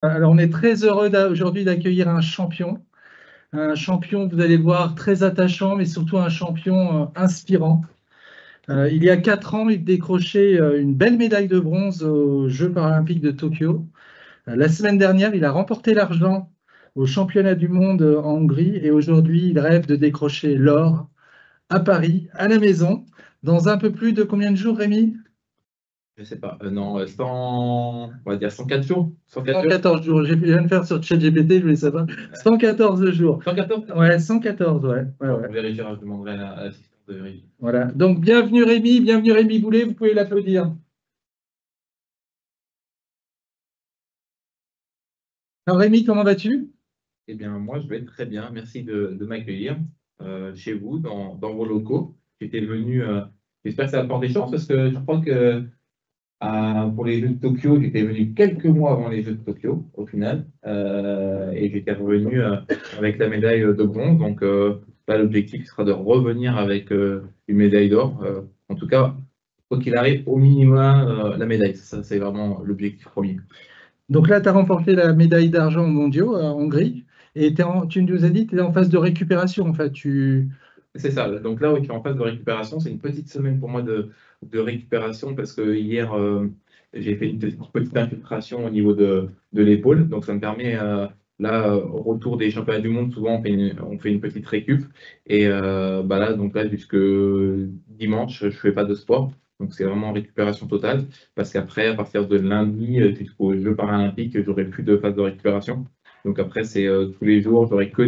Alors, on est très heureux aujourd'hui d'accueillir un champion. Un champion, vous allez le voir, très attachant, mais surtout un champion inspirant. Il y a 4 ans, il décrochait une belle médaille de bronze aux Jeux paralympiques de Tokyo. La semaine dernière, il a remporté l'argent au championnat du monde en Hongrie et aujourd'hui, il rêve de décrocher l'or à Paris, à la maison, dans un peu plus de combien de jours, Rémi? Je sais pas, non, 100, on va dire 104 jours. 104 jours. 114 jours. Je viens de faire sur ChatGPT, je voulais savoir. 114 jours. 114? Ouais, 114, ouais. Bon, Ouais. on vérifiera, je demanderai à l'assistante de vérifier. Voilà. Donc, bienvenue Rémi Boulet, vous pouvez l'applaudir. Alors Rémi, comment vas-tu? Eh bien, moi, je vais très bien. Merci de m'accueillir chez vous, dans vos locaux. J'étais venu, j'espère que ça va porter chance parce que je crois que pour les Jeux de Tokyo, j'étais venu quelques mois avant les Jeux de Tokyo, au final, et j'étais revenu avec la médaille de bronze. Donc là, l'objectif sera de revenir avec une médaille d'or. En tout cas, quoi qu'il arrive, au minimum, la médaille. Ça, c'est vraiment l'objectif premier. Donc là, tu as remporté la médaille d'argent aux mondiaux en Hongrie et tu nous as dit que tu es en phase de récupération. En fait, C'est ça. Donc là, oui, je suis en phase de récupération. C'est une petite semaine pour moi de récupération parce que hier, j'ai fait une petite infiltration au niveau de l'épaule. Donc ça me permet, là, au retour des championnats du monde, souvent on fait une petite récup. Et bah là, donc là, jusque dimanche, je ne fais pas de sport. Donc c'est vraiment récupération totale. Parce qu'après, à partir de lundi jusqu'aux Jeux paralympiques, j'aurai plus de phase de récupération. Donc après, c'est tous les jours, j'aurai que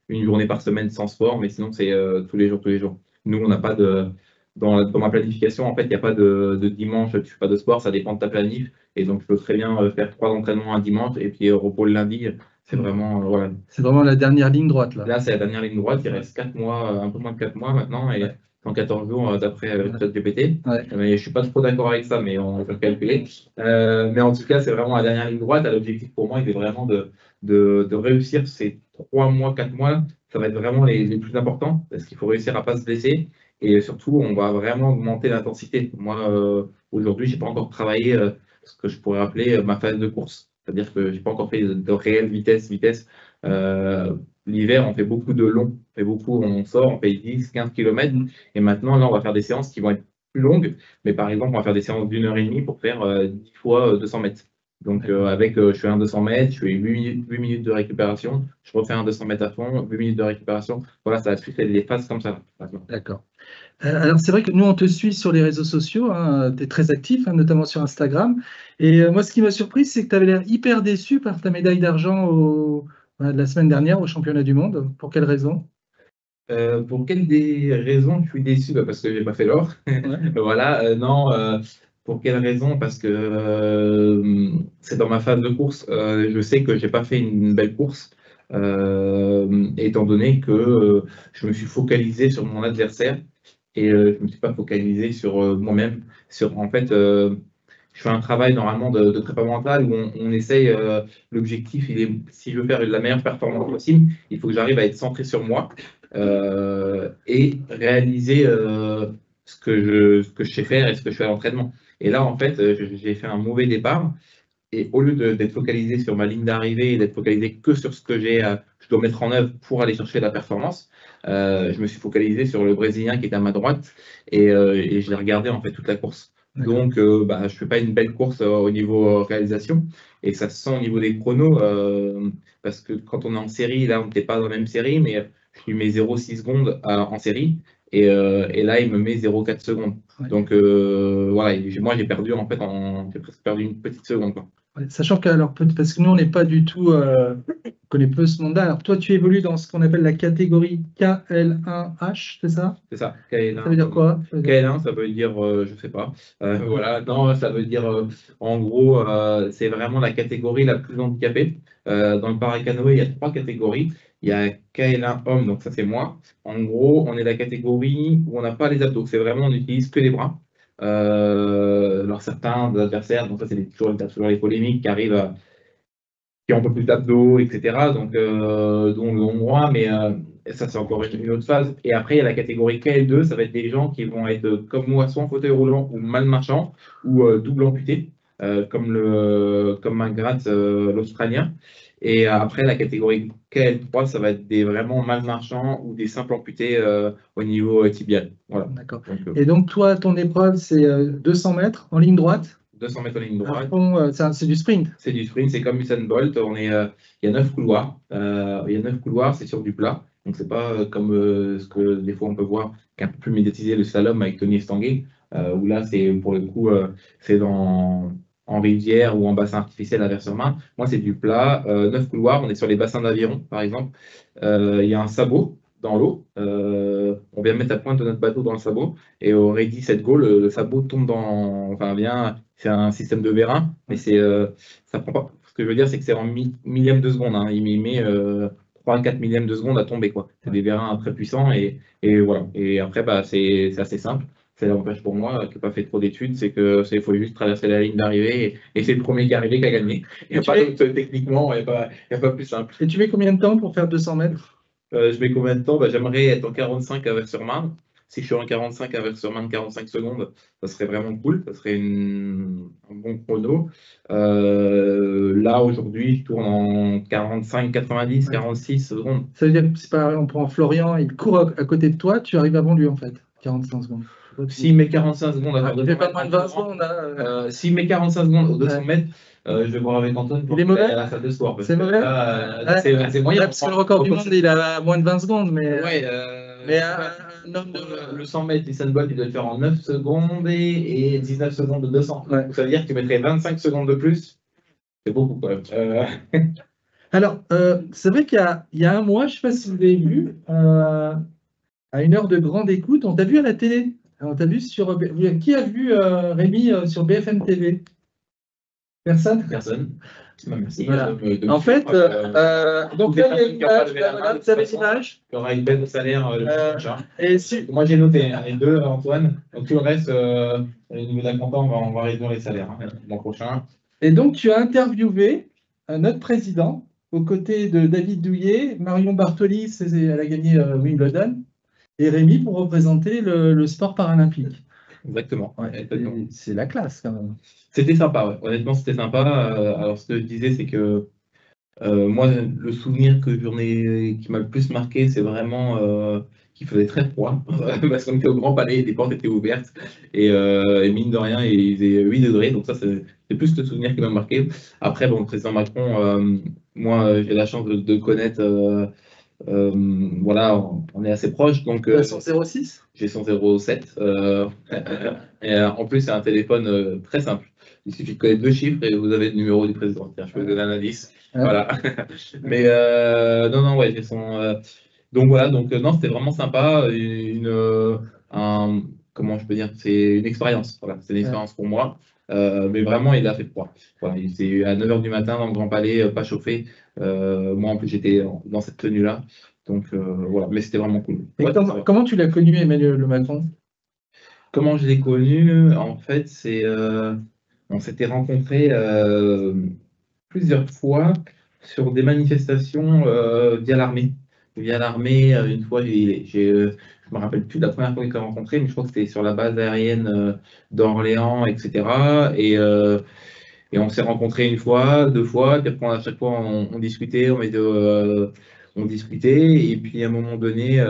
une journée par semaine sans sport, mais sinon c'est tous les jours, tous les jours. Nous, on n'a pas de. Dans ma planification, en fait, il n'y a pas de dimanche, tu ne fais pas de sport, ça dépend de ta planif. Et donc, je peux très bien faire 3 entraînements un dimanche et puis repos le lundi. C'est vraiment, voilà. c'est vraiment la dernière ligne droite là. Là, c'est la dernière ligne droite. Il reste 4 mois, un peu moins de 4 mois maintenant, et 114 jours d'après ChatGPT. Ouais. Mais je ne suis pas trop d'accord avec ça, mais on peut le calculer. Mais en tout cas, c'est vraiment la dernière ligne droite. L'objectif pour moi, il est vraiment de réussir ces 3 mois, 4 mois. Ça va être vraiment les plus importants parce qu'il faut réussir à ne pas se blesser. Et surtout, on va vraiment augmenter l'intensité. Moi, aujourd'hui, je n'ai pas encore travaillé ce que je pourrais appeler ma phase de course. C'est-à-dire que je n'ai pas encore fait de réelle vitesse. L'hiver, on fait beaucoup de long, on sort, on fait 10-15 km. Et maintenant, là, on va faire des séances qui vont être plus longues. Mais par exemple, on va faire des séances d'1 h 30 pour faire 10 fois 200 mètres. Donc, je fais un 200 mètres, je fais 8 minutes de récupération, je refais un 200 mètres à fond, 8 minutes de récupération. Voilà, ça va suivre les phases comme ça. D'accord. Alors, c'est vrai que nous, on te suit sur les réseaux sociaux, hein, tu es très actif, hein, notamment sur Instagram. Et moi, ce qui m'a surpris, c'est que tu avais l'air hyper déçu par ta médaille d'argent la semaine dernière au championnat du monde. Pour quelle raison? Pour quelles des raisons je suis déçu? Parce que j'ai pas fait l'or. Ouais. Voilà, non. Pour quelles raisons? Parce que c'est dans ma phase de course. Je sais que j'ai pas fait une belle course, étant donné que je me suis focalisé sur mon adversaire et je me suis pas focalisé sur moi-même. En fait, je fais un travail normalement de prépa mentale où on essaye. L'objectif, il est, si je veux faire la meilleure performance possible, il faut que j'arrive à être centré sur moi et réaliser ce que je sais faire et ce que je fais à l'entraînement. Et là, en fait, j'ai fait un mauvais départ. Et au lieu d'être focalisé sur ma ligne d'arrivée et d'être focalisé que sur ce que je dois mettre en œuvre pour aller chercher la performance, je me suis focalisé sur le Brésilien qui est à ma droite et je l'ai regardé en fait toute la course. Donc, je ne fais pas une belle course au niveau réalisation et ça se sent au niveau des chronos parce que quand on est en série, là, on n'était pas dans la même série, mais je lui mets 0,6 secondes en série et là, il me met 0,4 secondes. Ouais. Donc, voilà, moi, j'ai perdu en fait, j'ai presque perdu une petite seconde, quoi. Ouais, sachant que, alors, parce que nous, on n'est pas du tout, on connaît peu ce monde-là. Alors, toi, tu évolues dans ce qu'on appelle la catégorie KL1H, c'est ça? C'est ça, KL1. Ça veut dire quoi? KL1, ça veut dire, je sais pas. Voilà, non, ça veut dire, en gros, c'est vraiment la catégorie la plus handicapée. Dans le paracanoë, il y a 3 catégories. Il y a KL1 homme, donc ça c'est moi. En gros, on est la catégorie où on n'a pas les abdos. C'est vraiment, on n'utilise que les bras. Alors certains adversaires, donc ça c'est toujours les polémiques qui arrivent qui ont un peu plus d'abdos, etc. Donc, dont le hongrois, mais ça, c'est encore une autre phase. Et après, il y a la catégorie KL2, ça va être des gens qui vont être comme moi, soit en fauteuil roulant ou mal marchant, ou double amputé. comme Magrat, l'Australien. Et après, la catégorie KL3, ça va être des vraiment mal marchands ou des simples amputés au niveau tibial. Voilà. D'accord. Donc, Et donc, toi, ton épreuve, c'est 200 mètres en ligne droite? 200 mètres en ligne À droite. fond, c'est du sprint. C'est du sprint, c'est comme Usain Bolt. Il y a 9 couloirs. Il y a 9 couloirs, c'est sur du plat. Donc, c'est pas comme ce que des fois on peut voir, qui est un peu plus médiatisé, le slalom avec Tony Estanguet, où là, c'est pour le coup, c'est en rivière ou en bassin artificiel à Vers-sur-Marne. Moi, c'est du plat, 9 couloirs. On est sur les bassins d'aviron, par exemple. Il y a un sabot dans l'eau. On vient mettre la pointe de notre bateau dans le sabot. Et au ready, set, go, le sabot tombe dans. Enfin, vient. C'est un système de vérin, mais ça prend pas. Ce que je veux dire, c'est que c'est en millième de seconde. Hein. Il met 3 à 4 millièmes de seconde à tomber, quoi. C'est des vérins très puissants et voilà. Et après, bah, c'est assez simple. C'est l'avantage pour moi, qui n'a pas fait trop d'études, c'est que il faut juste traverser la ligne d'arrivée et c'est le premier qui est arrivé qui a gagné. Il n'y a pas d'autre, techniquement, il n'y a pas plus simple. Et tu mets combien de temps pour faire 200 mètres? Je mets combien de temps? Bah, j'aimerais être en 45 à Vers-sur-Marne. Si je suis en 45 à Vers-sur-Marne, 45 secondes, ça serait vraiment cool. Ça serait un bon chrono. Là, aujourd'hui, je tourne en 45, 90, Ouais. 46 secondes. Ça veut dire que c'est pareil, on prend Florian, il court à côté de toi, tu arrives avant lui en fait. 45 secondes. S'il met 45 secondes à faire Il 200 fait pas mètres moins de en 20 courant, secondes. Hein. s'il met 45 secondes aux 200 Ouais. mètres, je vais voir avec Antoine pour Il est mauvais? aller à la salle de sport. C'est mauvais? C'est moyen. Parce que le record du monde, il a moins de 20 secondes. Mais, Ouais, mais un homme de. le 100 mètres, Usain Bolt, il doit le faire en 9 secondes et 19 secondes de 200. Ouais. Donc, ça veut dire que tu mettrais 25 secondes de plus. C'est beaucoup quand même. Alors, c'est vrai qu'il y a un mois, je ne sais pas si vous avez vu, à une heure de grande écoute, on t'a vu à la télé. On t'a vu sur. Qui a vu Rémi sur BFM TV? Personne? Personne. Merci. Voilà. En fait, donc là, il y a une image. Voilà, vous avez l'image. Il y aura une baisse de salaire le mois prochain. Et si... Moi, j'ai noté les deux, Antoine. Donc, tout le reste, au niveau d'un comptant, on va réduire les salaires le mois prochain. Et donc, tu as interviewé notre président aux côtés de David Douillet, Marion Bartoli, elle a gagné Wimbledon, et Rémi pour représenter le sport paralympique. Exactement. Ouais, c'est la classe quand même. C'était sympa, ouais. Honnêtement, c'était sympa. Alors, ce que je disais, c'est que moi, le souvenir qui m'a le plus marqué, c'est vraiment qu'il faisait très froid. Parce qu'on était au Grand Palais, les portes étaient ouvertes. Et mine de rien, il faisait 8 degrés. Donc, ça, c'est plus le souvenir qui m'a marqué. Après, bon, le président Macron, moi, j'ai la chance de connaître. Voilà, on est assez proche. Donc, son 06? j'ai son 07. Et en plus, c'est un téléphone très simple. Il suffit de connaître 2 chiffres et vous avez le numéro du président. Tiens, je peux vous donner un indice. Voilà. Mais non, non, ouais, j'ai son. Donc voilà, donc non, c'était vraiment sympa. Comment je peux dire? C'est une expérience. Voilà, c'est une expérience pour moi. Mais vraiment, il a fait froid. Voilà, c'est à 9 h du matin dans le Grand Palais, pas chauffé. Moi, en plus, j'étais dans cette tenue-là. Donc voilà, mais c'était vraiment cool. Ouais, comment tu l'as connu, Emmanuel Macron? Comment je l'ai connu? En fait, on s'était rencontrés plusieurs fois sur des manifestations via l'armée. Via l'armée, une fois, je me rappelle plus de la première fois qu'on s'est rencontrés, mais je crois que c'était sur la base aérienne d'Orléans, etc. Et on s'est rencontrés une fois, 2 fois, puis après, à chaque fois, on discutait, on discutait, et puis à un moment donné,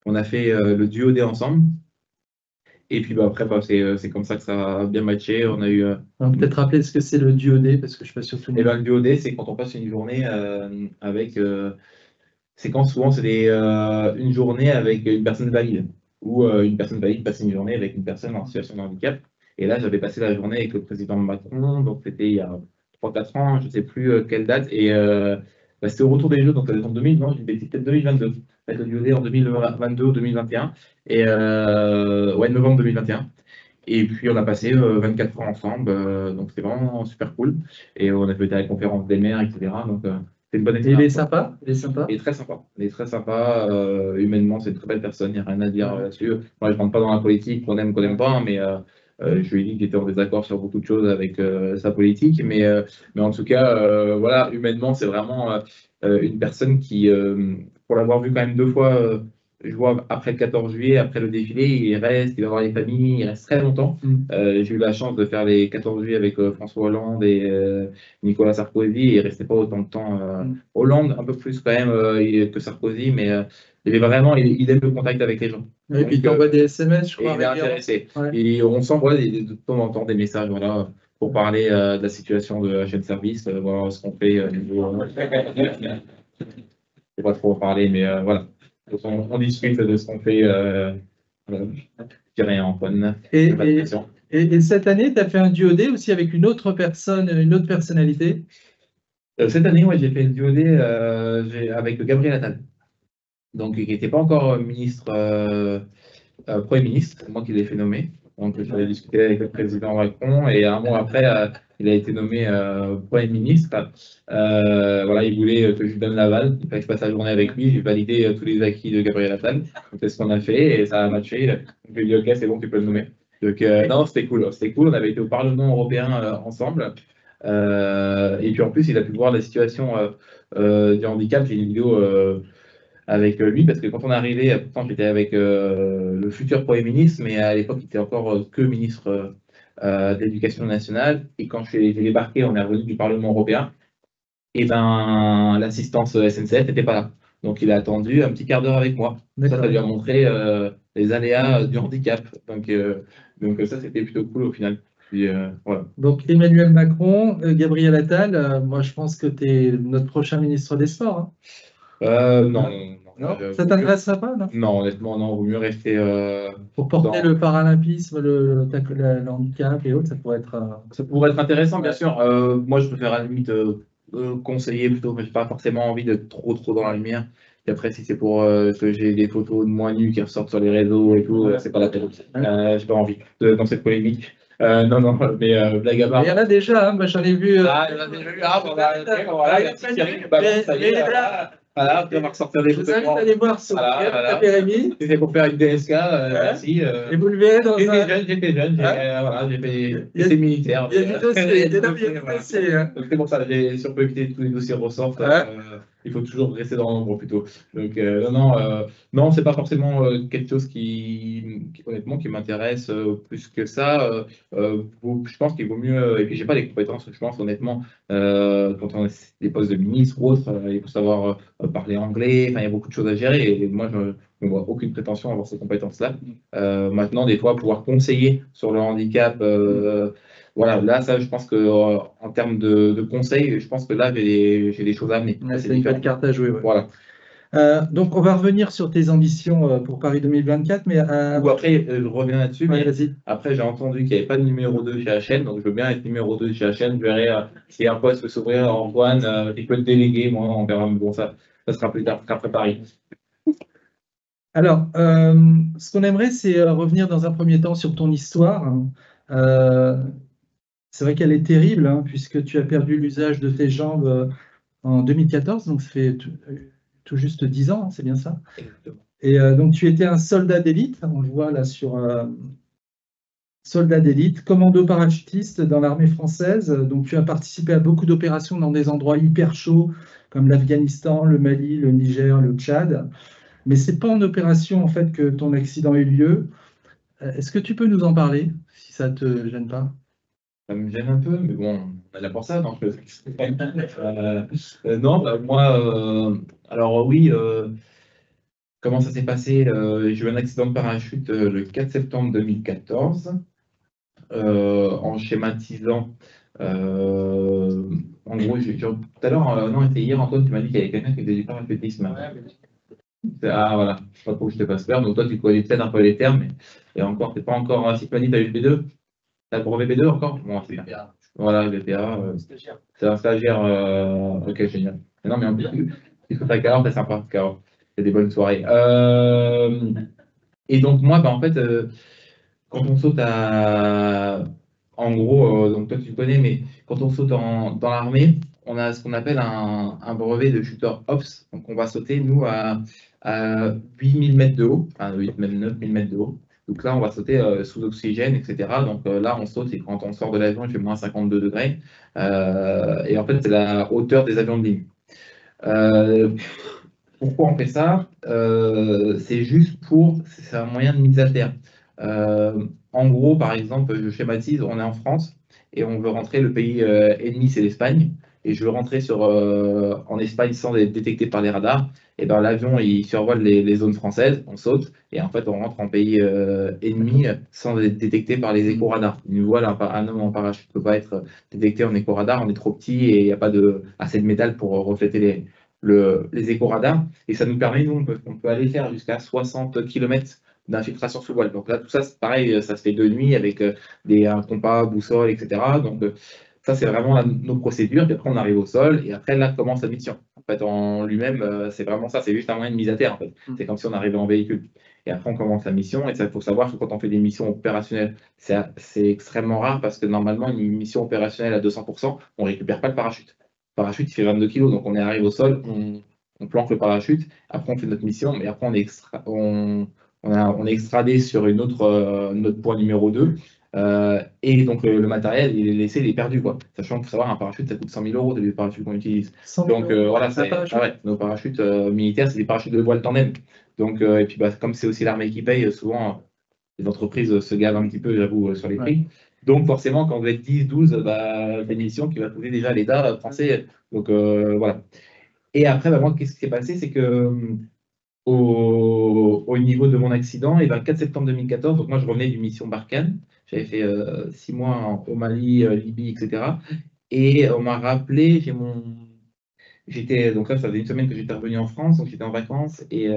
on a fait le duo D ensemble. Et puis bah, après, bah, c'est comme ça que ça a bien matché. On a eu. On va peut-être rappeler ce que c'est le duo D, parce que je ne suis pas sûr que. Et ben, le duo D, c'est quand on passe une journée avec. C'est quand souvent c'est une journée avec une personne valide. Ou une personne valide passe une journée avec une personne en situation de handicap. Et là, j'avais passé la journée avec le président Macron, donc c'était il y a 3-4 ans, je ne sais plus quelle date. Et bah, c'était au retour des Jeux, donc ça devait être en 2000, non, c'était peut-être 2022. Avec le duo D en 2022 ou 2021. Et ouais, novembre 2021. Et puis on a passé 24 heures ensemble, donc c'était vraiment super cool. Et on a fait la conférence des maires, etc. Donc c'est une bonne expérience. Il est sympa? Il est sympa? Il est très sympa. Il est très sympa. Humainement, c'est une très belle personne. Il n'y a rien à dire là-dessus. Moi, je ne rentre pas dans la politique, qu'on aime, qu'on n'aime pas, hein, mais je lui ai dit qu'il était en désaccord sur beaucoup de choses avec sa politique. Mais en tout cas, voilà, humainement, c'est vraiment une personne qui, pour l'avoir vu quand même 2 fois je vois après le 14 juillet, après le défilé, il va voir les familles, il reste très longtemps. J'ai eu la chance de faire les 14 juillet avec François Hollande et Nicolas Sarkozy, et il restait pas autant de temps. Hollande, un peu plus quand même que Sarkozy, mais il est vraiment, il aime le contact avec les gens. Et puis il t'envoie des SMS, je crois. Il est intéressé. Ouais. Et on s'envoie de temps en temps des messages, voilà, pour parler de la situation de la chaîne service, voir ce qu'on fait au niveau. Je ne sais pas trop en parler, mais voilà. On discute de ce qu'on fait. Voilà. Je dis rien, Antoine. Et cette année, tu as fait un duodé aussi avec une autre personne, une autre personnalité. Cette année, ouais, j'ai fait le duodé avec Gabriel Attal. Donc, qui n'était pas encore ministre, Premier ministre, c'est moi qui l'ai fait nommer. Donc, j'avais discuté avec le président Macron et un mois après, il a été nommé Premier ministre. Voilà, il voulait que je lui donne l'aval. Il fallait que je passe la journée avec lui. J'ai validé tous les acquis de Gabriel Attal. Donc, c'est ce qu'on a fait et ça a matché. Donc, je lui ai dit, OK, c'est bon, tu peux le nommer. Donc, non, c'était cool. C'était cool. On avait été au Parlement européen ensemble. Et puis, en plus, il a pu voir la situation du handicap. J'ai une vidéo avec lui, parce que quand on est arrivé, pourtant j'étais avec le futur Premier ministre, mais à l'époque il était encore que ministre de l'Éducation nationale, et quand j'ai débarqué, on est revenu du Parlement européen, et ben l'assistance SNCF n'était pas là. Donc il a attendu un petit quart d'heure avec moi. Ça lui a montré les aléas du handicap. Donc ça c'était plutôt cool au final. Puis, voilà. Donc Emmanuel Macron, Gabriel Attal, moi je pense que tu es notre prochain ministre des Sports. Non. Non, ça t'intéresserait pas, non? Non, honnêtement, non, vaut mieux rester. Pour porter le paralympisme, le handicap et autres, ça pourrait être. Ça pourrait être intéressant, bien sûr. Moi, je préfère à la limite conseiller plutôt, mais j'ai pas forcément envie d'être trop dans la lumière. Et après, si c'est pour que j'ai des photos de moi nu qui ressortent sur les réseaux et tout, c'est pas la peine. J'ai pas envie dans cette polémique. Non, mais blague à part. Il y en a déjà, hein, moi j'en ai vu. Il y en a déjà eu. Voilà. Voilà, on va ressortir des photos. Je vous invite à aller voir sur Rémi. C'était pour faire une DSK, merci. Et vous le verrez dans J'étais jeune, voilà, j'ai fait essai militaire. Il y a du dossier, il y a du dossier. Donc c'est pour ça, si on peut éviter que tous les dossiers ressortent, il faut toujours rester dans l'ombre plutôt. Donc non, c'est pas forcément quelque chose qui honnêtement, qui m'intéresse plus que ça. Je pense qu'il vaut mieux, et puis j'ai pas les compétences, je pense honnêtement, quand on a des postes de ministre ou autre, il faut savoir parler anglais, enfin il y a beaucoup de choses à gérer, et moi je ne vois aucune prétention à avoir ces compétences-là. Maintenant, des fois, pouvoir conseiller sur le handicap, voilà, là, ça, je pense que en termes de conseils, je pense que là, j'ai des choses à amener. C'est une belle carte à jouer. Ouais. Voilà. Donc, on va revenir sur tes ambitions pour Paris 2024. Mais Ou après, je reviens là-dessus, mais vas-y. Après, j'ai entendu qu'il n'y avait pas de numéro 2 chez la chaîne, donc je veux bien être numéro 2 chez la chaîne. Je verrai si un poste peut s'ouvrir à Antoine, il peut le déléguer, moi, on verra. Bon, ça sera plus tard qu'après Paris. Alors, ce qu'on aimerait, c'est revenir dans un premier temps sur ton histoire. C'est vrai qu'elle est terrible, hein, puisque tu as perdu l'usage de tes jambes en 2014, donc ça fait tout juste 10 ans, hein, c'est bien ça? Exactement. Et donc, tu étais un soldat d'élite, on le voit là sur soldat d'élite, commando parachutiste dans l'armée française. Donc, tu as participé à beaucoup d'opérations dans des endroits hyper chauds, comme l'Afghanistan, le Mali, le Niger, le Tchad. Mais ce n'est pas en opération en fait que ton accident a eu lieu. Est-ce que tu peux nous en parler, si ça ne te gêne pas? Ça me gêne un peu, mais bon, on est là pour ça. Donc, non, bah, moi, alors oui, comment ça s'est passé? J'ai eu un accident de parachute le 4 septembre 2014, en schématisant. En gros, tout à l'heure, non, c'était hier, Antoine, tu m'as dit qu'il y avait quelqu'un qui faisait du parachutisme. Ah voilà, je sais pas trop que je te fasse peur. Donc toi, tu connais peut-être un peu les termes, et encore, t'es pas encore. Si tu m'as dit que tu as eu le B2, t'as le brevet B2 encore? Bon, c'est bien. Voilà, le BPA. C'est un stagiaire. Ok, génial. Mais non, mais en plus, il faut faire Cahors, c'est sympa, Cahors. C'est des bonnes soirées. Et donc, moi, bah, en fait, quand on saute à. En gros, donc toi, tu connais, mais quand on saute dans l'armée, on a ce qu'on appelle un brevet de shooter ops. Donc, on va sauter, nous, à 8000 mètres de haut, enfin, 8, même 9000 mètres de haut. Donc là, on va sauter sous oxygène, etc. Donc là, on saute et quand on sort de l'avion, il fait moins 52 degrés. Et en fait, c'est la hauteur des avions de ligne. Pourquoi on fait ça? C'est un moyen de mise à terre. En gros, par exemple, je schématise, on est en France et on veut rentrer, le pays ennemi, c'est l'Espagne, et je veux rentrer en Espagne sans être détecté par les radars. Et ben l'avion, il survole les zones françaises, on saute, et en fait, on rentre en pays ennemi sans être détecté par les éco-radars. Une voile, un homme en parachute ne peut pas être détecté en éco-radar, on est trop petit et il n'y a pas assez de métal pour refléter les éco-radars. Et ça nous permet, nous, on peut aller faire jusqu'à 60 km d'infiltration sous voile. Donc là, tout ça, c'est pareil, ça se fait de nuit avec un compas, boussole, etc. Donc ça, c'est vraiment nos procédures. Puis après, on arrive au sol et après, là, commence la mission. En fait, en lui-même, c'est vraiment ça. C'est juste un moyen de mise à terre, en fait. C'est comme si on arrivait en véhicule. Et après, on commence la mission. Et ça, il faut savoir que quand on fait des missions opérationnelles, c'est extrêmement rare parce que normalement, une mission opérationnelle à 200%, on ne récupère pas le parachute. Le parachute, il fait 22 kg. Donc, on arrive au sol, on planque le parachute. Après, on fait notre mission. Mais après, on est extradé sur notre point numéro 2. Et donc le matériel, il est laissé, il est perdu, quoi. Sachant qu'il faut savoir, un parachute, ça coûte 100 000 euros, les parachutes qu'on utilise. 100 000 Donc euros, voilà, nos parachutes militaires, c'est des parachutes de voile tandem. Donc, et puis bah, comme c'est aussi l'armée qui paye, souvent les entreprises se gavent un petit peu, j'avoue, sur les prix. Donc forcément, quand vous êtes 10, 12, bah, c'est une mission qui va coûter déjà à l'État français. Donc voilà. Et après, bah, moi, qu'est-ce qui s'est passé? C'est que au niveau de mon accident, et ben, le 4 septembre 2014, donc moi je revenais d'une mission Barkhane, j'avais fait 6 mois au Mali, Libye, etc. Et on m'a rappelé, donc là ça faisait une semaine que j'étais revenu en France, donc j'étais en vacances, et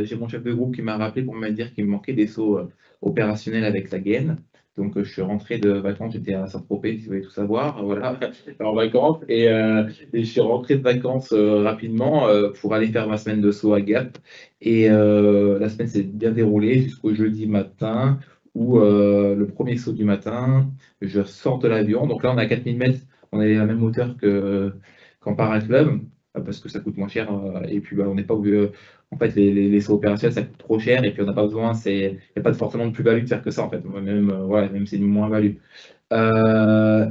j'ai mon chef de groupe qui m'a rappelé pour me dire qu'il me manquait des sauts opérationnels avec la gaine. Donc je suis rentré de vacances, j'étais à Saint-Tropez, si vous voulez tout savoir, voilà, en vacances, et je suis rentré de vacances rapidement pour aller faire ma semaine de saut à Gap. Et la semaine s'est bien déroulée jusqu'au jeudi matin, où le premier saut du matin, je sors de l'avion. Donc là, on est à 4000 mètres, on est à la même hauteur qu'en paraclub, parce que ça coûte moins cher. Et puis, bah, on n'est pas obligé. En fait, les sauts opérationnels, ça coûte trop cher, et puis on n'a pas besoin, il n'y a pas forcément de plus-value de faire que ça, en fait. Même, voilà, même c'est une moins-value.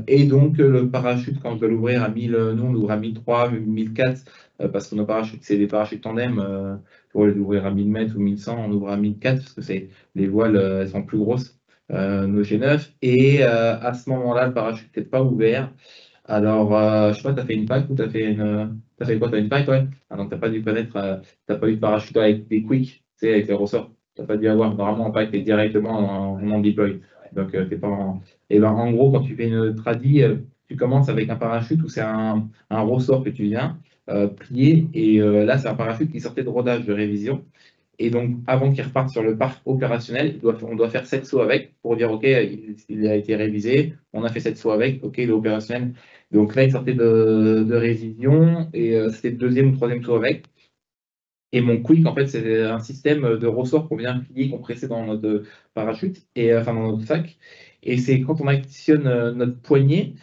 Et donc, le parachute, quand je dois l'ouvrir à 1000, nous, on l'ouvre à 1003, 1004, parce que nos parachutes, c'est des parachutes tandem. Pour l'ouvrir à 1000 mètres ou 1100, on ouvre à 1004, parce que les voiles, elles sont plus grosses, nos G9. Et à ce moment-là, le parachute n'était pas ouvert. Alors, je sais pas, tu as fait une PAC ou tu as fait T'as fait quoi? Tu as une PAC, ouais? Ah non, tu pas dû connaître, t'as pas eu de parachute avec des quicks, tu sais, avec les ressorts. Tu pas dû avoir. Normalement, en PAC, tu es directement en deploy. Donc, t'es pas en. Et ben, en gros, quand tu fais une tradi, tu commences avec un parachute où c'est un ressort que tu viens plier. Et là, c'est un parachute qui sortait de rodage de révision. Et donc, avant qu'il reparte sur le parc opérationnel, on doit faire 7 sauts avec pour dire, OK, il a été révisé, on a fait 7 sauts avec, OK, il est opérationnel. Donc là, il sortait de révision et c'était le deuxième ou troisième saut avec. Et mon quick, en fait, c'est un système de ressort qu'on vient plier, compresser dans notre parachute, enfin dans notre sac. Et c'est quand on actionne notre poignet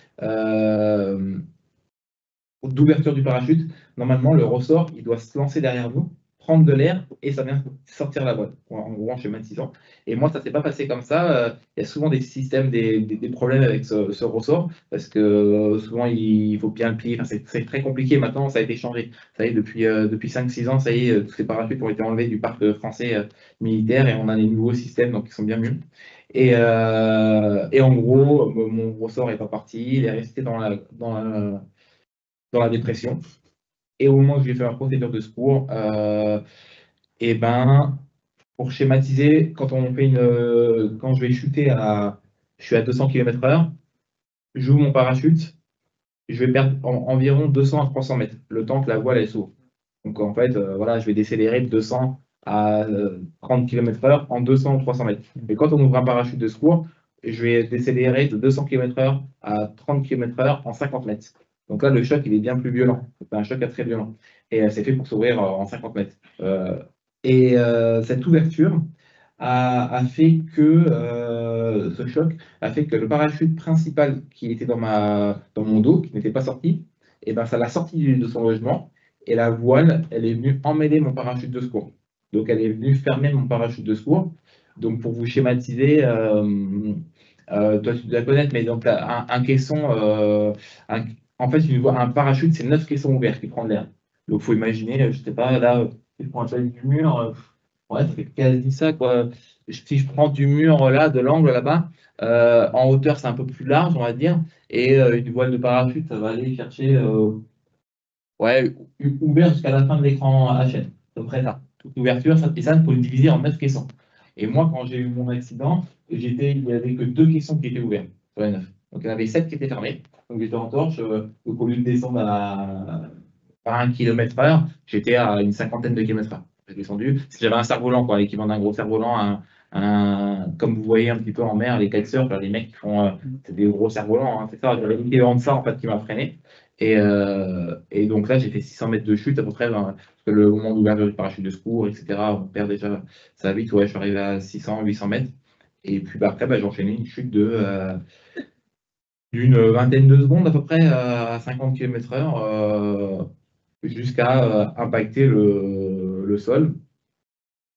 d'ouverture du parachute, normalement, le ressort, il doit se lancer derrière nous, prendre de l'air et ça vient sortir la boîte, en gros en schématisant. Et moi, ça ne s'est pas passé comme ça. Il y a souvent des systèmes, des problèmes avec ce ressort parce que souvent, il faut bien le plier. Enfin, c'est très compliqué maintenant, ça a été changé. Ça y est, depuis 5-6 ans, ça y est, tous ces parachutes ont été enlevés du parc français militaire et on a des nouveaux systèmes donc, qui sont bien mieux. Et en gros, mon ressort n'est pas parti, il est resté dans la dépression. Et au moment où j'ai fait ma procédure de secours, et ben, pour schématiser, quand je vais chuter je suis à 200 km/h, j'ouvre mon parachute, je vais perdre environ 200 à 300 mètres, le temps que la voile elle s'ouvre. Donc en fait, voilà, je vais décélérer de 200 à 30 km/h en 200 ou 300 mètres. Mais quand on ouvre un parachute de secours, je vais décélérer de 200 km/h à 30 km/h en 50 mètres. Donc là, le choc, il est bien plus violent. C'est un choc très violent. Et c'est fait pour s'ouvrir en 50 mètres. Cette ouverture a fait que ce choc a fait que le parachute principal qui était dans mon dos, qui n'était pas sorti, et ben ça l'a sorti de son logement. Et la voile, elle est venue emmêler mon parachute de secours. Donc elle est venue fermer mon parachute de secours. Donc pour vous schématiser, toi tu dois connaître, mais donc là, un caisson, en fait, un parachute, c'est 9 caissons ouverts qui prennent l'air. Donc il faut imaginer, je ne sais pas, là, si je prends la taille du mur, ouais, ça fait quasi ça, quoi. Si je prends du mur là, de l'angle là-bas, en hauteur, c'est un peu plus large, on va dire. Et une voile de parachute, ça va aller chercher ouais, ouvert jusqu'à la fin de l'écran HN. À peu près ça. Toute l'ouverture, ça, et ça, il faut le diviser en 9 caissons. Et moi, quand j'ai eu mon accident, il n'y avait que 2 caissons qui étaient ouverts sur les 9. Donc il y en avait 7 qui étaient fermés. Donc j'étais en torche. Donc au lieu de descendre à 1 km/h, j'étais à une cinquantaine de km/h. J'ai descendu. J'avais un cerf-volant, quoi, l'équivalent d'un gros cerf-volant, comme vous voyez un petit peu en mer, les kitesurfers, les mecs qui font c'est des gros cerfs-volants, hein, c'est ça. J'avais l'équivalent de ça en fait qui m'a freiné. Et donc là, j'ai fait 600 mètres de chute à peu près, parce que le moment d'ouverture du parachute de secours, etc., on perd déjà ça vite. Ouais, je suis arrivé à 600, 800 mètres. Et puis après, j'ai enchaîné une chute d'une vingtaine de secondes à peu près à 50 km/h jusqu'à impacter le sol.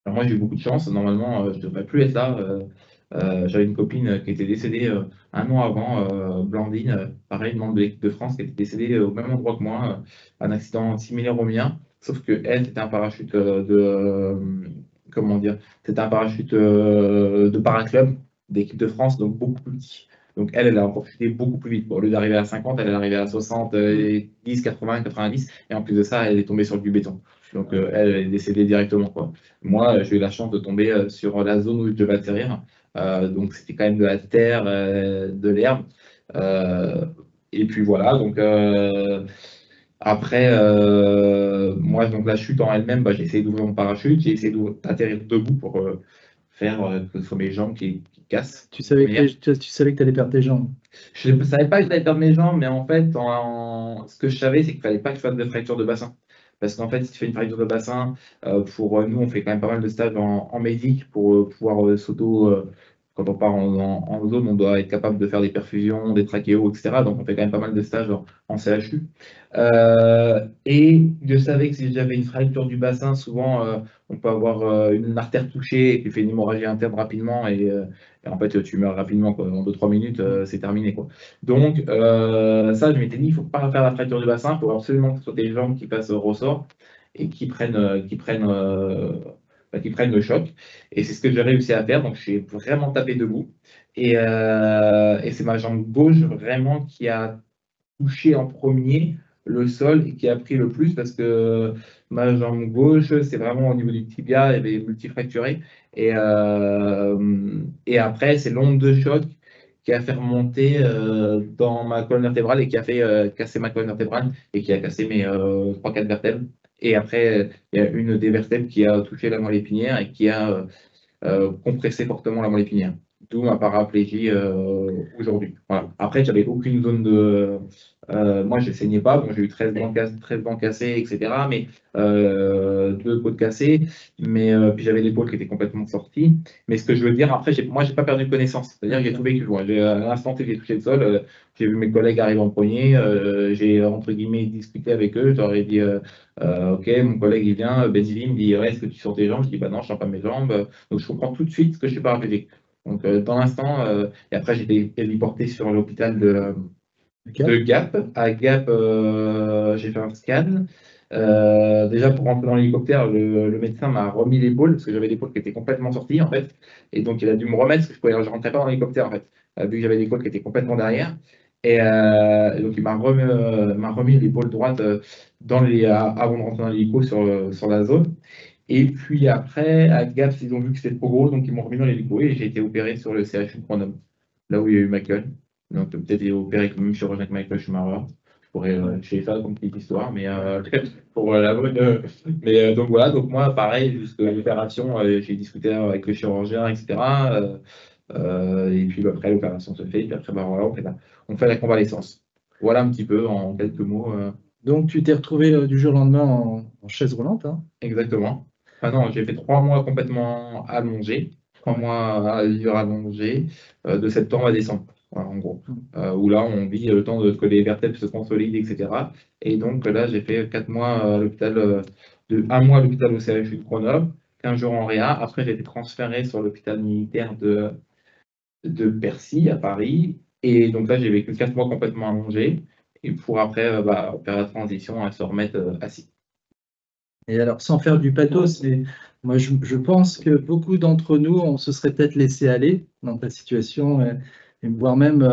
Alors moi, j'ai eu beaucoup de chance. Normalement, je ne devrais plus être là. J'avais une copine qui était décédée un an avant, Blandine, pareil, membre de l'équipe de France, qui était décédée au même endroit que moi, un accident similaire au mien, sauf que elle, c'était un parachute comment dire, c'était un parachute de paraclub d'équipe de France, donc beaucoup plus petit. Donc elle a encore chuté beaucoup plus vite. Au lieu d'arriver à 50, elle est arrivée à 60, 10, 80, 90, et en plus de ça, elle est tombée sur du béton. Donc elle est décédée directement, quoi. Moi, j'ai eu la chance de tomber sur la zone où je devais atterrir. Donc c'était quand même de la terre, de l'herbe. Et puis voilà, donc après, moi, donc la chute en elle-même, j'ai essayé d'ouvrir mon parachute, j'ai essayé d'atterrir debout pour faire que ce soit mes jambes qui cassent. Tu savais tu savais que tu allais perdre tes jambes. Je ne savais pas que j'allais perdre mes jambes, mais en fait, ce que je savais, c'est qu'il ne fallait pas que je fasse de fracture de bassin. Parce qu'en fait, si tu fais une fracture de bassin, pour nous, on fait quand même pas mal de stages en médic pour pouvoir quand on part en zone, on doit être capable de faire des perfusions, des trachéos, etc. Donc, on fait quand même pas mal de stages en CHU. Et je savais que si j'avais une fracture du bassin, souvent, on peut avoir une artère touchée et qui fait une hémorragie interne rapidement. Et en fait, tu meurs rapidement, quoi. En 2-3 minutes, c'est terminé, quoi. Donc, ça, je m'étais dit, il ne faut pas faire la fracture du bassin, il faut absolument que ce soit des jambes qui passent au ressort et qui prennent le choc. Et c'est ce que j'ai réussi à faire. Donc, je suis vraiment tapé debout. Et c'est ma jambe gauche vraiment qui a touché en premier le sol et qui a pris le plus parce que ma jambe gauche, c'est vraiment au niveau du tibia, il y avait multifracturé. Et après, c'est l'onde de choc qui a fait remonter dans ma colonne vertébrale et qui a fait casser ma colonne vertébrale et qui a cassé mes 3-4 vertèbres. Et après, il y a une des vertèbres qui a touché la moelle épinière et qui a compressé fortement la moelle épinière. D'où ma paraplégie aujourd'hui. Voilà. Après, j'avais aucune zone de. Moi, je ne saignais pas. Bon, j'ai eu 13 dents cassées, etc. Mais 2 côtes cassées. Mais puis j'avais l'épaule qui était complètement sortie. Mais ce que je veux dire, après, moi, je n'ai pas perdu connaissance. C'est-à-dire que j'ai tout vécu. Moi. À l'instant où j'ai touché le sol, j'ai vu mes collègues arriver en premier. J'ai, entre guillemets, discuté avec eux. Je leur ai dit OK, mon collègue, il vient. Benzili me dit ouais, est-ce que tu sens tes jambes? Je dis bah non, je ne sens pas mes jambes. Donc, je comprends tout de suite que je ne suis pas paraplégique. Donc, dans l'instant, et après, j'ai été héliporté sur l'hôpital de Gap. À Gap, j'ai fait un scan. Déjà, pour rentrer dans l'hélicoptère, le médecin m'a remis l'épaule, parce que j'avais l'épaule qui était complètement sortie, en fait. Et donc, il a dû me remettre, parce que je ne rentrais pas dans l'hélicoptère, en fait, vu que j'avais l'épaule qui était complètement derrière. Et donc, il m'a remis l'épaule droite avant de rentrer dans l'hélico sur la zone. Et puis après, à Gap, ils ont vu que c'était trop gros, donc ils m'ont remis dans l'hélico et j'ai été opéré sur le CHU de Grenoble, là où il y a eu Michael. Donc peut-être été opéré comme même chirurgien que Michael Schumacher. Je pourrais chez ça comme petite histoire, mais pour la bonne. Donc voilà, donc moi, pareil, jusqu'à l'opération, j'ai discuté avec le chirurgien, etc. Et puis après, l'opération se fait, et puis après, voilà, on fait la convalescence. Voilà un petit peu en quelques mots. Donc, tu t'es retrouvé du jour au lendemain en chaise roulante, hein. Exactement. Ah non, j'ai fait 3 mois complètement allongé, 3 mois à vivre allongé, de septembre à décembre, voilà, en gros. Où là, on vit le temps que les vertèbres se consolident, etc. Et donc là, j'ai fait 4 mois à l'hôpital, un mois à l'hôpital au CHU de Grenoble, 15 jours en réa. Après, j'ai été transféré sur l'hôpital militaire de Percy à Paris. Et donc là, j'ai vécu 4 mois complètement allongé. Et pour après faire la transition à se remettre assis. Et alors, sans faire du pathos, mais moi, je pense que beaucoup d'entre nous, on se serait peut-être laissé aller dans ta situation, et voire même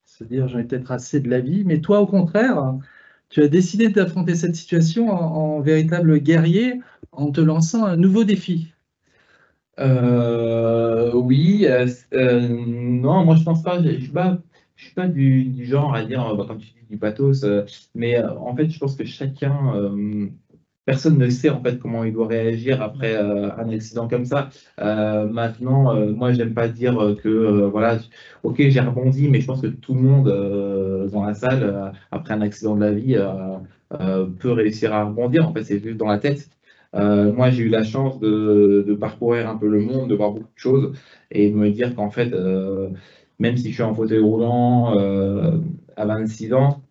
se dire, j'en ai peut-être assez de la vie. Mais toi, au contraire, tu as décidé d'affronter cette situation en véritable guerrier en te lançant un nouveau défi. Oui, non, moi je pense pas, je suis pas du genre à dire, bah, comme tu dis, du pathos, mais en fait, je pense que chacun, personne ne sait en fait comment il doit réagir après un accident comme ça. Maintenant, moi, j'aime pas dire que voilà, ok, j'ai rebondi, mais je pense que tout le monde dans la salle, après un accident de la vie, peut réussir à rebondir. En fait, c'est juste dans la tête. Moi, j'ai eu la chance de parcourir un peu le monde, de voir beaucoup de choses et de me dire qu'en fait, même si je suis en fauteuil roulant à 26 ans,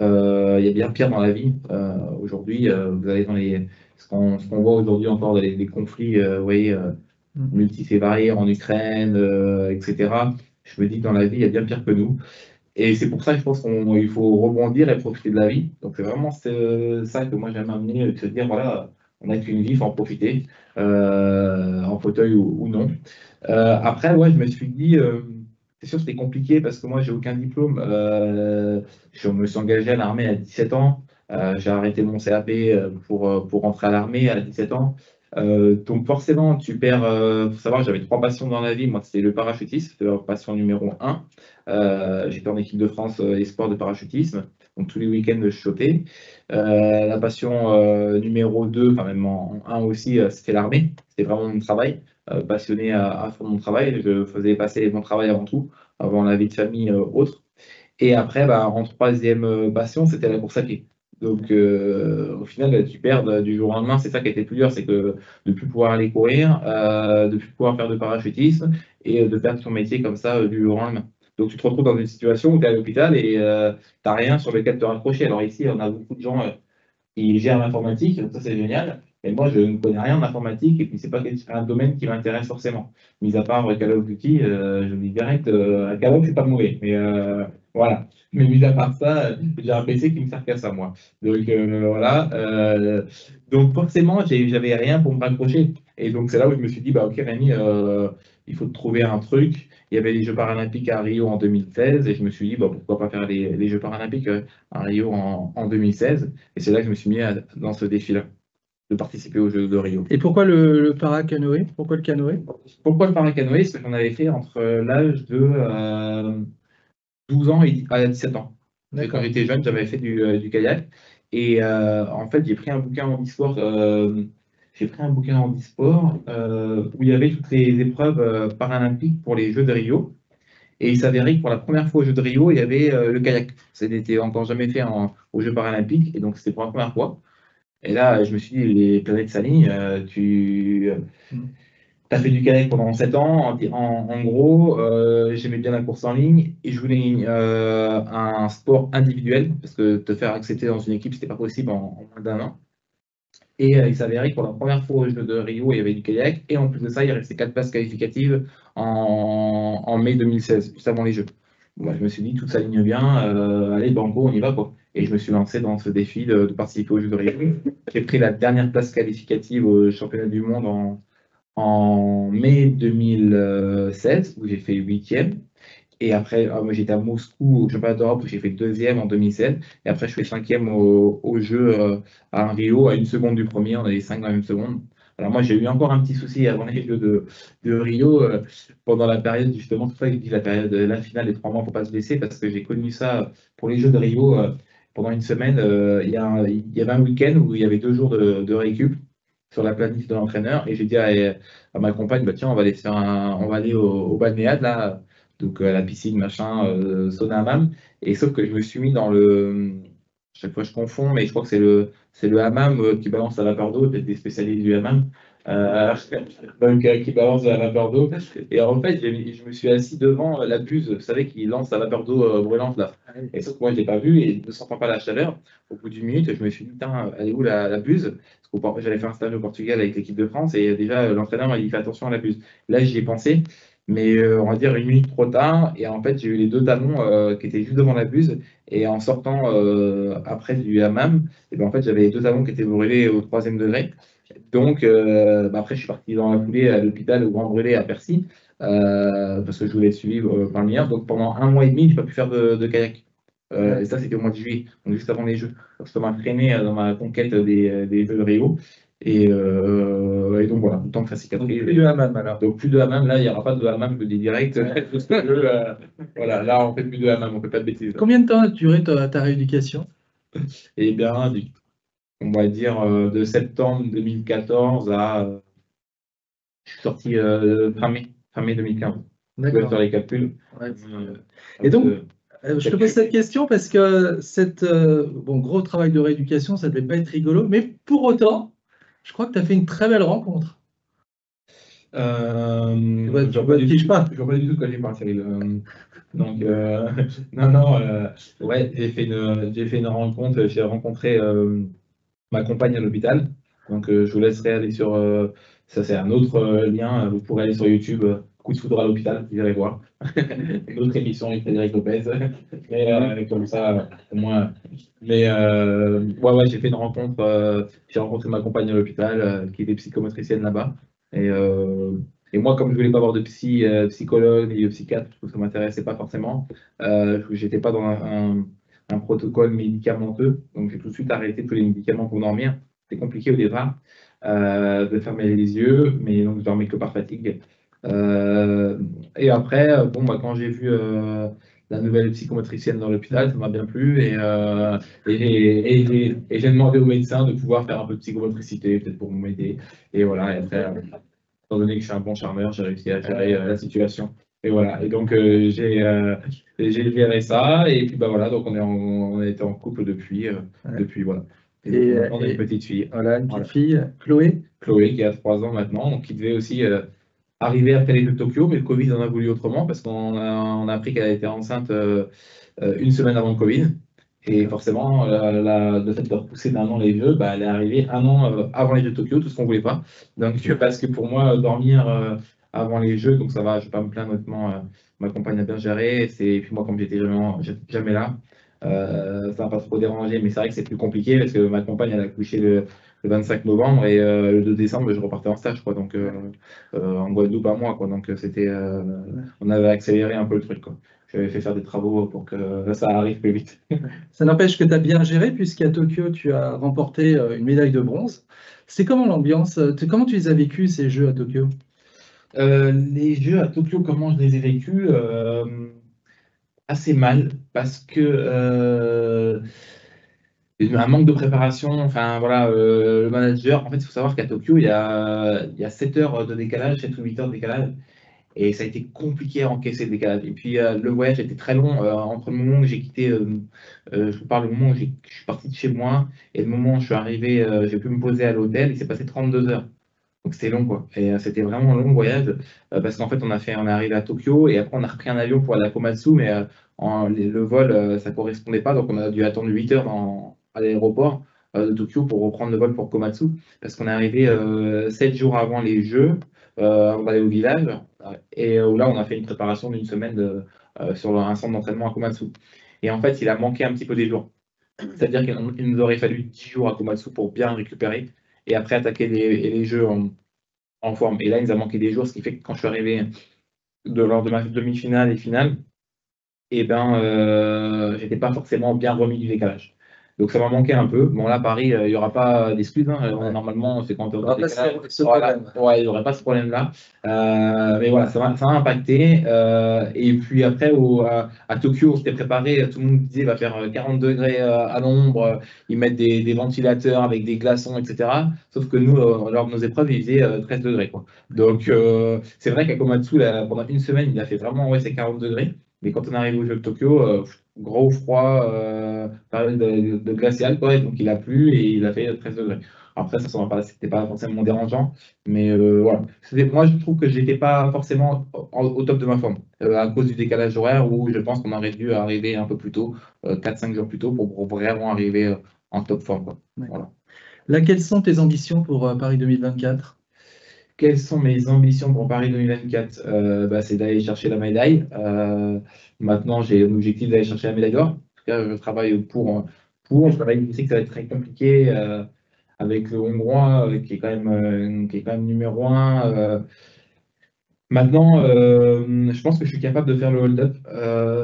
il y a bien pire dans la vie. Aujourd'hui, vous allez dans ce qu'on voit aujourd'hui encore dans les conflits, vous voyez, multisévariés en Ukraine, etc. Je me dis que dans la vie, il y a bien pire que nous. Et c'est pour ça que je pense qu'il faut rebondir et profiter de la vie. Donc c'est vraiment ça que moi j'aime amener, de se dire, voilà, on n'a qu'une vie, il faut en profiter, en fauteuil ou non. Après, ouais, je me suis dit, c'est sûr, c'était compliqué parce que moi, j'ai aucun diplôme. Je me suis engagé à l'armée à 17 ans. J'ai arrêté mon CAP pour rentrer à l'armée à 17 ans. Donc forcément, tu perds. Faut savoir, j'avais trois passions dans la vie. Moi, c'était le parachutisme, c'était la passion numéro un. J'étais en équipe de France espoir de parachutisme. Donc tous les week-ends, je sautais. La passion numéro 2, enfin même en un aussi, c'était l'armée. C'était vraiment mon travail. Passionné à fond de mon travail. Je faisais passer mon travail avant tout, avant la vie de famille autre. Et après, bah, en troisième passion, c'était la course à pied. Donc, au final, tu perds du jour au lendemain. C'est ça qui a été le plus dur, c'est que de ne plus pouvoir aller courir, de ne plus pouvoir faire de parachutisme et de perdre ton métier comme ça du jour au lendemain. Donc, tu te retrouves dans une situation où tu es à l'hôpital et tu n'as rien sur lequel te raccrocher. Alors ici, on a beaucoup de gens qui gère l'informatique, donc ça c'est génial. Et moi, je ne connais rien en informatique et puis c'est pas un domaine qui m'intéresse forcément. Mis à part Call of Duty, je vous dis direct, Call of c'est pas mauvais, mais voilà. Mais mis à part ça, j'ai un PC qui me sert qu'à ça moi. Donc voilà. Donc forcément, j'avais rien pour me raccrocher. Et donc c'est là où je me suis dit, bah ok Rémi, il faut te trouver un truc. Il y avait les Jeux paralympiques à Rio en 2016 et je me suis dit, bah, pourquoi pas faire les Jeux paralympiques à Rio en 2016. Et c'est là que je me suis mis dans ce défi-là, de participer aux Jeux de Rio. Et pourquoi le para-canoë? Pourquoi le canoë? Pourquoi le paracanoë? Parce que j'en avais fait entre l'âge de 12 ans et 17 ans. Parce que quand j'étais jeune, j'avais fait du kayak. Et en fait, j'ai pris un bouquin en e-sport. J'ai pris un bouquin en e-sport où il y avait toutes les épreuves paralympiques pour les Jeux de Rio. Et il s'avérait que pour la première fois aux Jeux de Rio, il y avait le kayak. Ça n'était encore jamais fait aux Jeux paralympiques. Et donc, c'était pour la première fois. Et là, je me suis dit, les planètes s'alignent. Tu as fait du kayak pendant 7 ans. En gros, j'aimais bien la course en ligne et je voulais un sport individuel parce que te faire accepter dans une équipe, c'était pas possible en moins d'un an. Et il s'avérait que pour la première fois aux Jeux de Rio, il y avait du kayak. Et en plus de ça, il restait 4 places qualificatives en mai 2016, juste avant les Jeux. Moi, je me suis dit, tout s'aligne bien, allez, banco, on y va, quoi. Et je me suis lancé dans ce défi de participer aux Jeux de Rio. J'ai pris la dernière place qualificative au championnat du monde en mai 2016, où j'ai fait huitième. Et après, moi j'étais à Moscou au championnat d'Europe où j'ai fait deuxième en 2016. Et après, je fais cinquième au jeu à Rio, à une seconde du premier. On a les cinq dans la même seconde. Alors moi, j'ai eu encore un petit souci avant les Jeux de Rio, pendant la période, justement, c'est pour ça que je dis la période, la finale, les 3 mois, faut pas se blesser, parce que j'ai connu ça pour les Jeux de Rio pendant une semaine. Il y avait un week-end où il y avait 2 jours de récup sur la planif de l'entraîneur. Et j'ai dit à ma compagne, bah, tiens, on va aller on va aller au balnéade, là, donc à la piscine, machin, sauna hammam. Et sauf que je me suis mis dans chaque fois je confonds, mais je crois que c'est le hammam qui balance la vapeur d'eau, peut-être des spécialistes du hammam. Euh, donc qui balance la vapeur d'eau. Et en fait, je me suis assis devant la buse, vous savez, qui lance la vapeur d'eau brûlante là. Et sauf que moi, je ne l'ai pas vu et ne sentant pas la chaleur, au bout d'une minute, je me suis dit, putain, elle est où la buse? Parce que j'allais faire un stage au Portugal avec l'équipe de France et déjà l'entraîneur m'a dit, fais attention à la buse. Là, j'y ai pensé. mais on va dire une minute trop tard. Et en fait, j'ai eu les deux talons qui étaient juste devant la buse. Et en sortant après du hammam, et ben, en fait, j'avais les deux talons qui étaient brûlés au 3e degré. Donc, après, je suis parti dans la foulée à l'hôpital au Grand Brûlé à Percy, parce que je voulais être suivi par le meilleur. Donc, pendant 1 mois et demi, je n'ai pas pu faire de kayak. Et ça, c'était au mois de juillet, donc juste avant les Jeux. Donc, ça m'a freiné dans ma conquête des Jeux de Rio. Et donc voilà, le temps que ça cicatrise. Plus de hammam alors. Donc plus de hammam, là, il n'y aura pas de hammam, je le dis direct. Voilà, là, on ne fait plus de hammam, on ne fait pas de bêtises. Combien de temps a duré ta rééducation? Et bien, on va dire de septembre 2014 à. Je suis sorti fin mai 2015. Je vais D'accord. faire les calculs. Ouais. Et donc, je te pose cette question parce que gros travail de rééducation, ça ne devait pas être rigolo, mais pour autant, je crois que tu as fait une très belle rencontre. Je vois pas du tout de quoi tu parles, Cyril. Donc, non, ouais, j'ai fait une rencontre, j'ai rencontré ma compagne à l'hôpital. Donc, je vous laisserai aller sur. Ça, c'est un autre lien. Vous pourrez aller sur YouTube, Coup de foudre à l'hôpital, vous irez voir. Une autre émission avec Frédéric Lopez. Mais comme ça, au moins. Mais ouais, j'ai fait une rencontre. J'ai rencontré ma compagne à l'hôpital, qui était psychomotricienne là-bas. Et, et moi, comme je voulais pas avoir de psychologue ni de psychiatre, parce que ça m'intéressait pas forcément, j'étais pas dans un protocole médicamenteux. Donc, j'ai tout de suite arrêté tous les médicaments pour dormir. C'était compliqué au départ de fermer les yeux, mais donc je dormais que par fatigue. Et après, quand j'ai vu la nouvelle psychomotricienne dans l'hôpital, ça m'a bien plu. Et j'ai demandé au médecin de pouvoir faire un peu de psychomotricité, peut-être pour m'aider. Et voilà, et après, étant donné que je suis un bon charmeur, j'ai réussi à gérer la situation. Et voilà, et donc j'ai géré ça, et puis bah voilà, donc on a été en couple depuis voilà. Et donc, on a une petite fille. Voilà, une petite fille, Chloé. Chloé, qui a 3 ans maintenant, donc qui devait aussi arriver après les Jeux de Tokyo, mais le Covid en a voulu autrement, parce on a appris qu'elle était enceinte une semaine avant le Covid. Et forcément, le fait de repousser d'un an les Jeux, bah, elle est arrivée un an avant les Jeux de Tokyo, tout ce qu'on ne voulait pas. Donc, parce que pour moi, dormir avant les Jeux, donc ça va, je ne vais pas me plaindre, honnêtement, ma compagne a bien géré. Et puis moi, comme j'étais jamais là, ça n'a pas trop dérangé, mais c'est vrai que c'est plus compliqué parce que ma compagne, elle a couché le 25 novembre et le 2 décembre, je repartais en stage, quoi, donc en Guadeloupe à moi, quoi. Donc on avait accéléré un peu le truc, quoi. J'avais fait faire des travaux pour que ça arrive plus vite. Ça n'empêche que tu as bien géré, puisqu'à Tokyo, tu as remporté une médaille de bronze. C'est comment l'ambiance? Comment tu les as vécus, ces Jeux à Tokyo? Les Jeux à Tokyo, comment je les ai vécus? Assez mal, parce que un manque de préparation. Enfin voilà, le manager, en fait, il faut savoir qu'à Tokyo, il y a 7 heures de décalage, 7 ou 8 heures de décalage. Et ça a été compliqué à encaisser le décalage. Et puis le voyage était très long entre le moment où j'ai quitté, je vous parle du moment où je suis parti de chez moi et le moment où je suis arrivé, j'ai pu me poser à l'hôtel, il s'est passé 32 heures. Donc c'était long, quoi. Et c'était vraiment un long voyage parce qu'en fait, on est arrivé à Tokyo et après on a repris un avion pour aller à Komatsu, mais le vol, ça correspondait pas. Donc on a dû attendre 8 heures à l'aéroport de Tokyo pour reprendre le vol pour Komatsu parce qu'on est arrivé 7 jours avant les Jeux, avant d'aller au village. Et là, on a fait une préparation d'une semaine sur un centre d'entraînement à Komatsu. Et en fait, il a manqué un petit peu des jours. C'est-à-dire qu'il nous aurait fallu 10 jours à Komatsu pour bien récupérer et après attaquer les Jeux en forme. Et là, il nous a manqué des jours, ce qui fait que quand je suis arrivé lors de ma demi-finale et finale, et ben, j'étais pas forcément bien remis du décalage. Donc ça m'a manqué un peu. Bon là, Paris, il n'y aura pas d'excuses, hein. Normalement, c'est quand tu problème. Ouais, il n'y aurait pas ce problème-là. Mais voilà, ça m'a impacté. Et puis après, à Tokyo, on s'était préparé. Tout le monde disait va faire 40 degrés à l'ombre. Ils mettent des ventilateurs avec des glaçons, etc. Sauf que nous, lors de nos épreuves, il faisait 13 degrés, quoi. Donc c'est vrai qu'à Komatsu, là, pendant une semaine, il a fait vraiment ces 40 degrés. Mais quand on arrive au jeu de Tokyo, gros froid, période de glacial, quoi, donc il a plu et il a fait 13 degrés. Après, c'était pas forcément dérangeant, mais voilà. Moi, je trouve que j'étais pas forcément au top de ma forme, à cause du décalage horaire où je pense qu'on aurait dû arriver un peu plus tôt, 4-5 jours plus tôt, pour vraiment arriver en top forme, quoi. Voilà. Là, quelles sont tes ambitions pour Paris 2024? quelles sont mes ambitions pour Paris 2024? C'est d'aller chercher la médaille. Maintenant, j'ai l'objectif d'aller chercher la médaille d'or. En tout cas, je travaille pour. Je sais que ça va être très compliqué avec le Hongrois qui est quand même numéro un. Maintenant, je pense que je suis capable de faire le hold-up.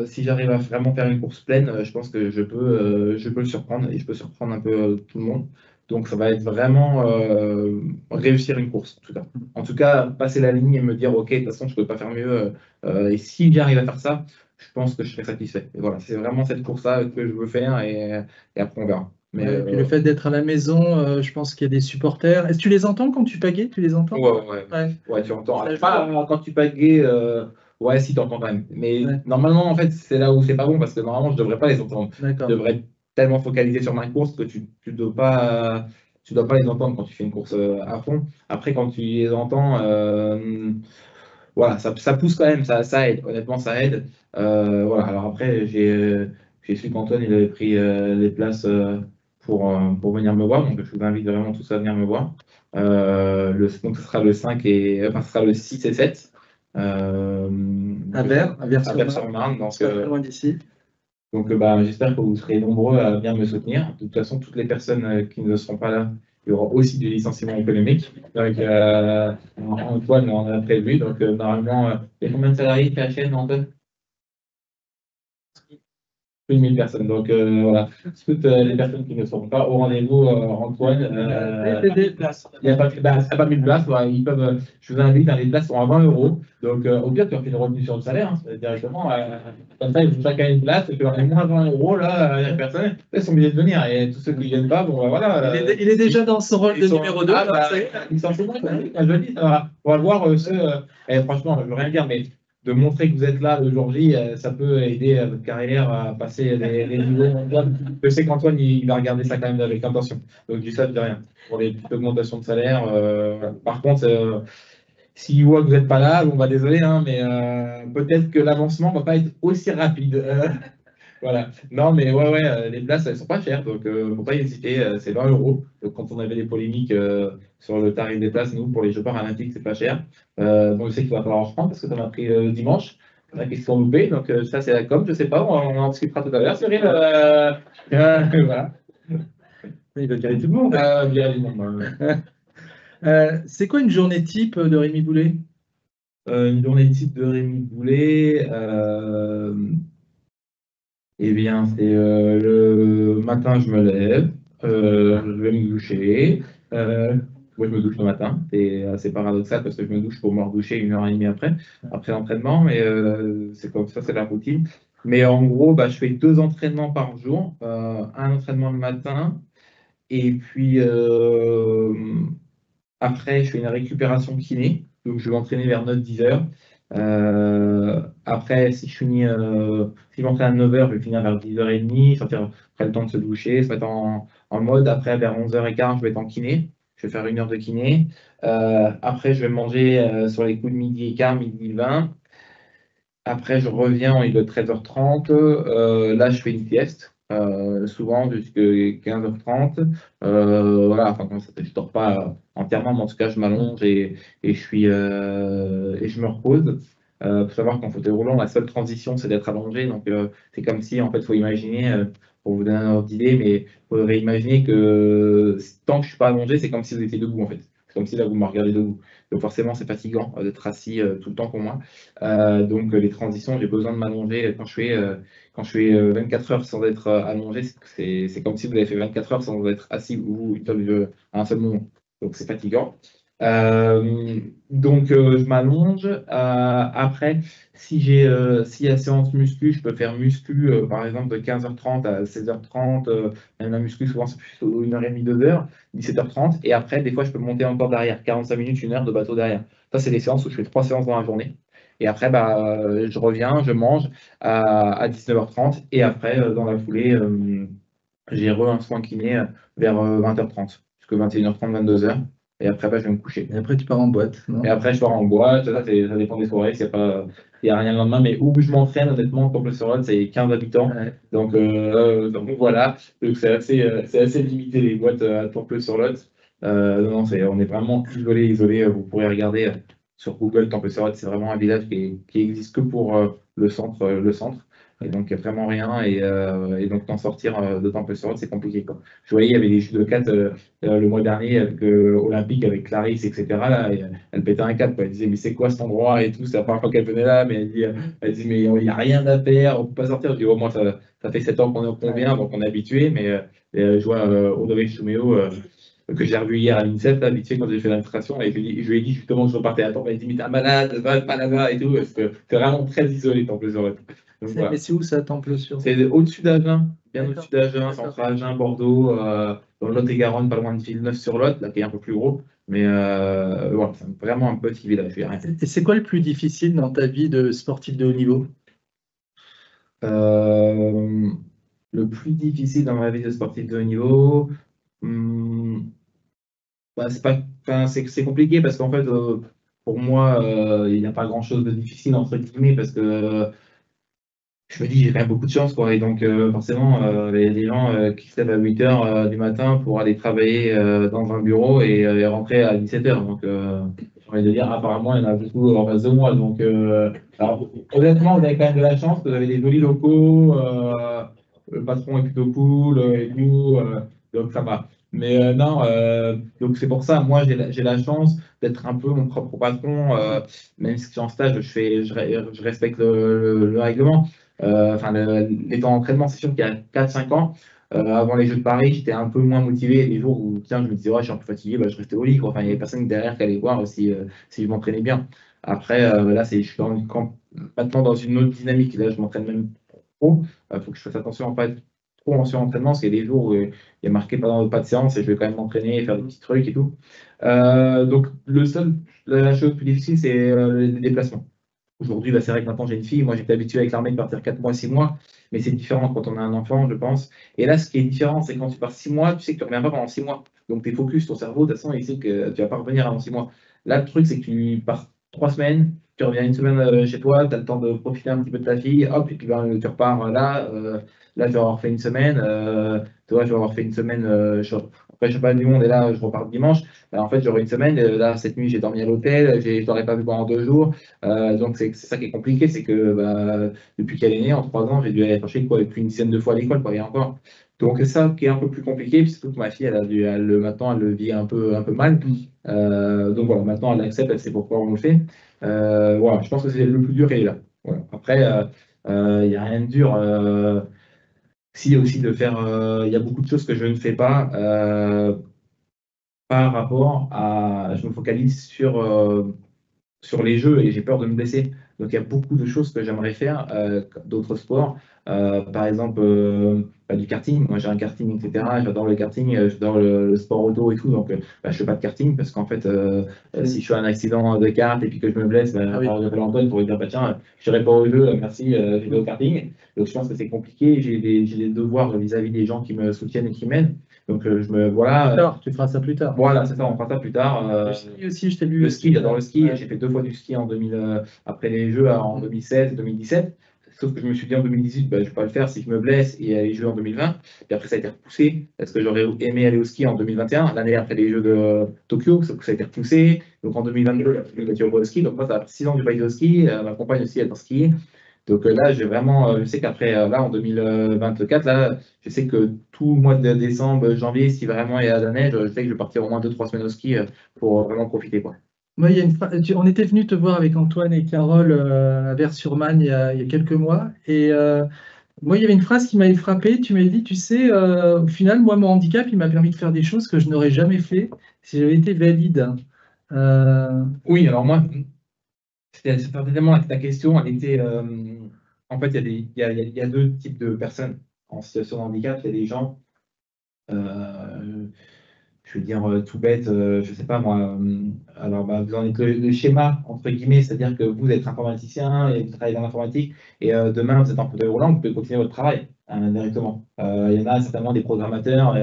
Si j'arrive à vraiment faire une course pleine, je pense que je peux le surprendre et je peux surprendre un peu tout le monde. Donc, ça va être vraiment réussir une course, en tout cas. En tout cas, passer la ligne et me dire, OK, de toute façon, je ne peux pas faire mieux. Et si j'arrive à faire ça, je pense que je serai satisfait. Et voilà, c'est vraiment cette course-là que je veux faire et après, on verra. Mais, Ouais, et puis le fait d'être à la maison, je pense qu'il y a des supporters. Est-ce que tu les entends quand tu pagaies? Tu les entends? ouais, tu entends. Ça joue. Pas quand tu pagaies, ouais, si tu entends quand même. Mais Ouais. normalement, en fait, c'est là où c'est pas bon parce que normalement, je devrais pas les entendre. Je D'accord. devrais être tellement focalisé sur ma course que tu dois pas les entendre quand tu fais une course à fond. Après, quand tu les entends, voilà, ça pousse quand même, ça aide. Honnêtement, ça aide. Voilà. Alors après, j'ai su qu'Antoine, il avait pris les places pour venir me voir. Donc, je vous invite vraiment tous à venir me voir. Donc, ce sera le 5 enfin, ce sera le 6 et 7. À Vers-sur-Marne. Vers-sur-Marne, pas très loin d'ici. Donc, j'espère que vous serez nombreux à bien me soutenir. De toute façon, toutes les personnes qui ne seront pas là, il y aura aussi du licenciement économique. Donc, Antoine en a prévu. Donc, normalement, il y a combien de salariés PHN, Antoine? Plus de 1000 personnes. Donc, voilà. Toutes les personnes qui ne seront pas au rendez-vous, Antoine. Il n'y a pas, pas 1000 places. Ouais, ils peuvent, je vous invite dans les places sont à 20 euros. Donc, au pire, tu as fait une retenue sur le salaire directement. Comme ça, ils font chacun une place. Et puis, on est moins 20 euros. Là, les personnes, elles sont obligées de venir. Et tous ceux qui ne viennent pas, bon, voilà. Il est déjà dans son rôle de numéro 2. Ils sont chez moi, je le dis. On va voir ceux. Et franchement, je ne veux rien dire, mais de montrer que vous êtes là le jour J, ça peut aider votre carrière à passer les niveaux mondiaux. Je sais qu'Antoine, il va regarder ça quand même avec intention. Donc, je dis ça, je dis rien. Pour les petites augmentations de salaire. Voilà. Par contre, s'il voit que vous n'êtes pas là, bon, désolé, hein, mais peut-être que l'avancement ne va pas être aussi rapide. Voilà. Non, mais ouais, les places, elles sont pas chères, donc faut pas hésiter, c'est 20 euros. Donc, quand on avait des polémiques sur le tarif des places, nous, pour les Jeux paralympiques, c'est pas cher. Bon, je sais qu'il va falloir en reprendre parce que ça m'a pris dimanche. Il y en a qui se sont loupés, donc ça, c'est la com, je sais pas, on en discutera tout à l'heure, Cyril. Voilà. Il va virer tout le monde. Virer tout le monde. C'est quoi une journée type de Rémi Boulet? Une journée type de Rémi Boulet, eh bien, c'est le matin, je me lève, je vais me doucher. Moi, je me douche le matin. C'est assez paradoxal parce que je me douche pour me redoucher 1 heure et demie après l'entraînement, mais c'est comme ça, c'est la routine. Mais en gros, je fais 2 entraînements par jour, un entraînement le matin, et puis après, je fais une récupération kiné, donc je vais m'entraîner vers 9-10 heures. Après, si je m'entraîne à 9 heures, je vais finir vers 10h30, sortir après le temps de se doucher, se mettre en mode. Après, vers 11h15, je vais être en kiné. Je vais faire 1 heure de kiné. Après, je vais manger sur les coups de midi et quart, midi 20. Après, je reviens, il est 13h30. Là, je fais une sieste, souvent jusqu'à 15h30. Voilà, enfin, je ne dors pas entièrement, mais en tout cas, je m'allonge et je me repose. Il faut savoir qu'en fauteuil roulant, la seule transition, c'est d'être allongé. Donc, c'est comme si, en fait, il faut imaginer, pour vous donner un ordre d'idée, mais il faudrait imaginer que tant que je ne suis pas allongé, c'est comme si vous étiez debout, en fait. C'est comme si là, vous me regardez debout. Donc, forcément, c'est fatigant d'être assis tout le temps pour moi. Donc les transitions, j'ai besoin de m'allonger. Quand je fais 24 heures sans être allongé, c'est comme si vous avez fait 24 heures sans être assis ou à un seul moment. Donc c'est fatigant. Donc je m'allonge. Après, si la séance muscu, je peux faire muscu par exemple de 15h30 à 16h30. Même la muscu, souvent c'est plus 1 heure et demie, 2 heures, 17h30. Et après, des fois, je peux monter encore derrière, 45 minutes, 1 heure de bateau derrière. Ça, c'est des séances où je fais 3 séances dans la journée. Et après, je reviens, je mange à 19h30. Et après, dans la foulée, j'ai un soin kiné vers 20h30, jusqu'à 21h30, 22h. Et après, je vais me coucher. Et après, tu pars en boîte, non? Et après, je pars en boîte. Ça dépend des soirées. Il n'y a rien le lendemain. Mais où je m'entraîne, honnêtement, Temple-sur-Lot, c'est 15 habitants. Ouais. Donc voilà. Donc c'est assez limité les boîtes à Temple-sur-Lot. Non, on est vraiment isolé. Vous pourrez regarder sur Google, Templeserode, c'est vraiment un village qui existe que pour le centre. Et donc, il n'y a vraiment rien. Et donc, d'en sortir de Templeserode, c'est compliqué, quoi. Je voyais, il y avait des jeux de 4 le mois dernier avec Olympique, avec Clarisse, etc. Là, et, elle pétait un câble, quoi. Elle disait, mais c'est quoi cet endroit et tout. C'est la première fois qu'elle venait là, mais elle dit, mais il n'y a rien à faire, on ne peut pas sortir. Je dis, au moins, ça fait 7 ans qu'on vient, donc on est habitué. Mais je vois Audrey Chuméo, que j'ai revu hier à l'INSEP, là, vite fait, quand j'ai fait l'administration, et je lui ai dit justement que je repartais à temps, elle m'a dit, mais t'es un malade, va pas là-bas et tout, parce que c'est vraiment très isolé, Temple-sur-Lot. Donc voilà. Mais c'est où ça, Temple-sur-Lot? C'est au-dessus d'Agen, bien D'accord. au-dessus d'Agen, D'accord. centre Agen, Bordeaux, dans le Lot-et-Garonne, pas loin de Villeneuve-sur-Lot, là, qui est un peu plus gros. Mais voilà, c'est vraiment un petit village. Je rien. Et c'est quoi le plus difficile dans ta vie de sportif de haut niveau? Le plus difficile dans ma vie de sportif de haut niveau, hum, bah, c'est compliqué parce qu'en fait, pour moi, il n'y a pas grand-chose de difficile entre guillemets parce que je me dis, j'ai quand même beaucoup de chance, quoi. Et donc, forcément, il y a des gens qui se lèvent à 8 heures du matin pour aller travailler dans un bureau et rentrer à 17 heures. Donc, j'ai envie de dire, apparemment, il y en a beaucoup en face de moi. Donc, alors, honnêtement, vous avez quand même de la chance, vous avez des jolis locaux, le patron est plutôt cool et tout, donc ça va. Mais non, donc c'est pour ça, moi, j'ai la chance d'être un peu mon propre patron. Même si je suis en stage, je respecte le règlement. Enfin, les temps d'entraînement, c'est sûr qu'il y a 4-5 ans, avant les Jeux de Paris, j'étais un peu moins motivé. Les jours où tiens, je me disais, ouais, je suis un peu fatigué, bah, je restais au lit, quoi. Enfin, il n'y avait personne derrière qui allait voir si je m'entraînais bien. Après, là, je suis maintenant dans une autre dynamique. Là, je m'entraîne même trop. Il faut que je fasse attention à pas être trop en surentraînement, parce qu'il y a des jours où il y a marqué pas de séance et je vais quand même m'entraîner et faire des petits trucs et tout. Donc, la chose plus difficile, c'est les déplacements. Aujourd'hui, bah, c'est vrai que maintenant j'ai une fille. Moi, j'étais habitué avec l'armée de partir 4 mois, 6 mois, mais c'est différent quand on a un enfant, je pense. Et là, ce qui est différent, c'est quand tu pars 6 mois, tu sais que tu ne reviens pas pendant 6 mois. Donc, tu es focus, ton cerveau, de toute façon, il sait que tu ne vas pas revenir avant 6 mois. Là, le truc, c'est que tu pars 3 semaines, tu reviens une semaine chez toi, tu as le temps de profiter un petit peu de ta fille, hop, et puis ben, tu repars là. Là, je vais avoir fait une semaine. Tu vois, je vais avoir fait une semaine. Après, je sais pas du monde, et là, je repars dimanche. En fait, j'aurai une semaine. Là, cette nuit, j'ai dormi à l'hôtel, je ne l'aurais pas vu pendant 2 jours. Donc c'est ça qui est compliqué, c'est que depuis qu'elle est née, en 3 ans, j'ai dû aller chercher quoi, plus une dizaine de fois à l'école, quoi, et encore. Donc c'est ça qui est un peu plus compliqué, puis surtout que ma fille, maintenant, elle le vit un peu mal. Donc voilà, maintenant, elle accepte, elle sait pourquoi on le fait. Voilà, je pense que c'est le plus dur, et là. Voilà. Après, il n'y a rien de dur. Si aussi de faire, il y a beaucoup de choses que je ne fais pas par rapport à, je me focalise sur les jeux et j'ai peur de me blesser. Donc il y a beaucoup de choses que j'aimerais faire, d'autres sports. Par exemple, du karting. Moi j'ai un karting, etc. J'adore le karting, j'adore le sport auto et tout. Donc je fais pas de karting parce qu'en fait, si je fais un accident de kart et puis que je me blesse, alors j'appelle Antoine pour lui dire, bah, tiens, je n'irai pas au jeu, merci, je vais au karting. Donc je pense que c'est compliqué. J'ai des devoirs vis-à-vis des gens qui me soutiennent et qui m'aident. Donc voilà. Alors, tu feras ça plus tard. Voilà, c'est ça, on fera ça plus tard. Le ski aussi, je t'ai lu. Le ski, j'adore le ski. Ouais. J'ai fait 2 fois du ski après les Jeux en 2016 et 2017. Sauf que je me suis dit en 2018, bah, je ne vais pas le faire si je me blesse et à les Jeux en 2020. Puis après, ça a été repoussé parce que j'aurais aimé aller au ski en 2021, l'année après les Jeux de Tokyo, sauf que ça a été repoussé. Donc en 2022, je vais au ski. Donc moi, ça a 6 ans que je n'ai pas été au ski. Ma compagne aussi, elle adore skier. Donc là, je sais qu'après, là, en 2024, là, je sais que tout le mois de décembre, janvier, si vraiment il y a de la neige, je sais que je vais partir au moins 2-3 semaines au ski pour vraiment profiter, quoi. Moi, il y a on était venu te voir avec Antoine et Carole à Vers-sur-Marne il y a quelques mois. Et moi, il y avait une phrase qui m'avait frappé. Tu m'avais dit, tu sais, au final, moi, mon handicap, il m'a permis de faire des choses que je n'aurais jamais fait si j'avais été valide. Oui, alors moi, c'était certainement ta question, elle était. En fait, il y a 2 types de personnes en situation de handicap. Il y a des gens. Je veux dire, tout bête, je sais pas moi. Alors, bah, vous en êtes le schéma, entre guillemets, c'est-à-dire que vous êtes informaticien et vous travaillez dans l'informatique, et demain, vous êtes en fauteuil roulant, vous pouvez continuer votre travail directement. Il y en a certainement des programmateurs,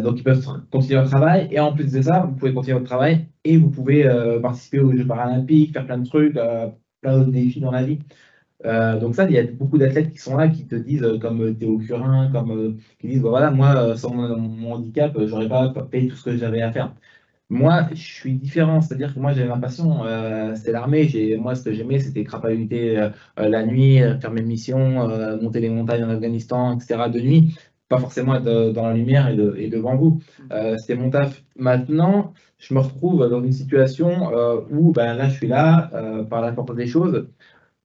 donc ils peuvent continuer leur travail, et en plus de ça, vous pouvez continuer votre travail, et vous pouvez participer aux Jeux paralympiques, faire plein de trucs, plein d'autres défis dans la vie. Donc ça, il y a beaucoup d'athlètes qui sont là, qui te disent, comme Théo Curin, qui disent, bah voilà, moi, sans mon handicap, j'aurais pas fait tout ce que j'avais à faire. Moi, je suis différent, c'est-à-dire que moi, j'avais ma passion, c'était l'armée. Moi, ce que j'aimais, c'était crapahuter la nuit, faire mes missions, monter les montagnes en Afghanistan, etc. de nuit, pas forcément être dans la lumière et devant vous. C'était mon taf. Maintenant, je me retrouve dans une situation où ben, là, je suis là, par la force des choses.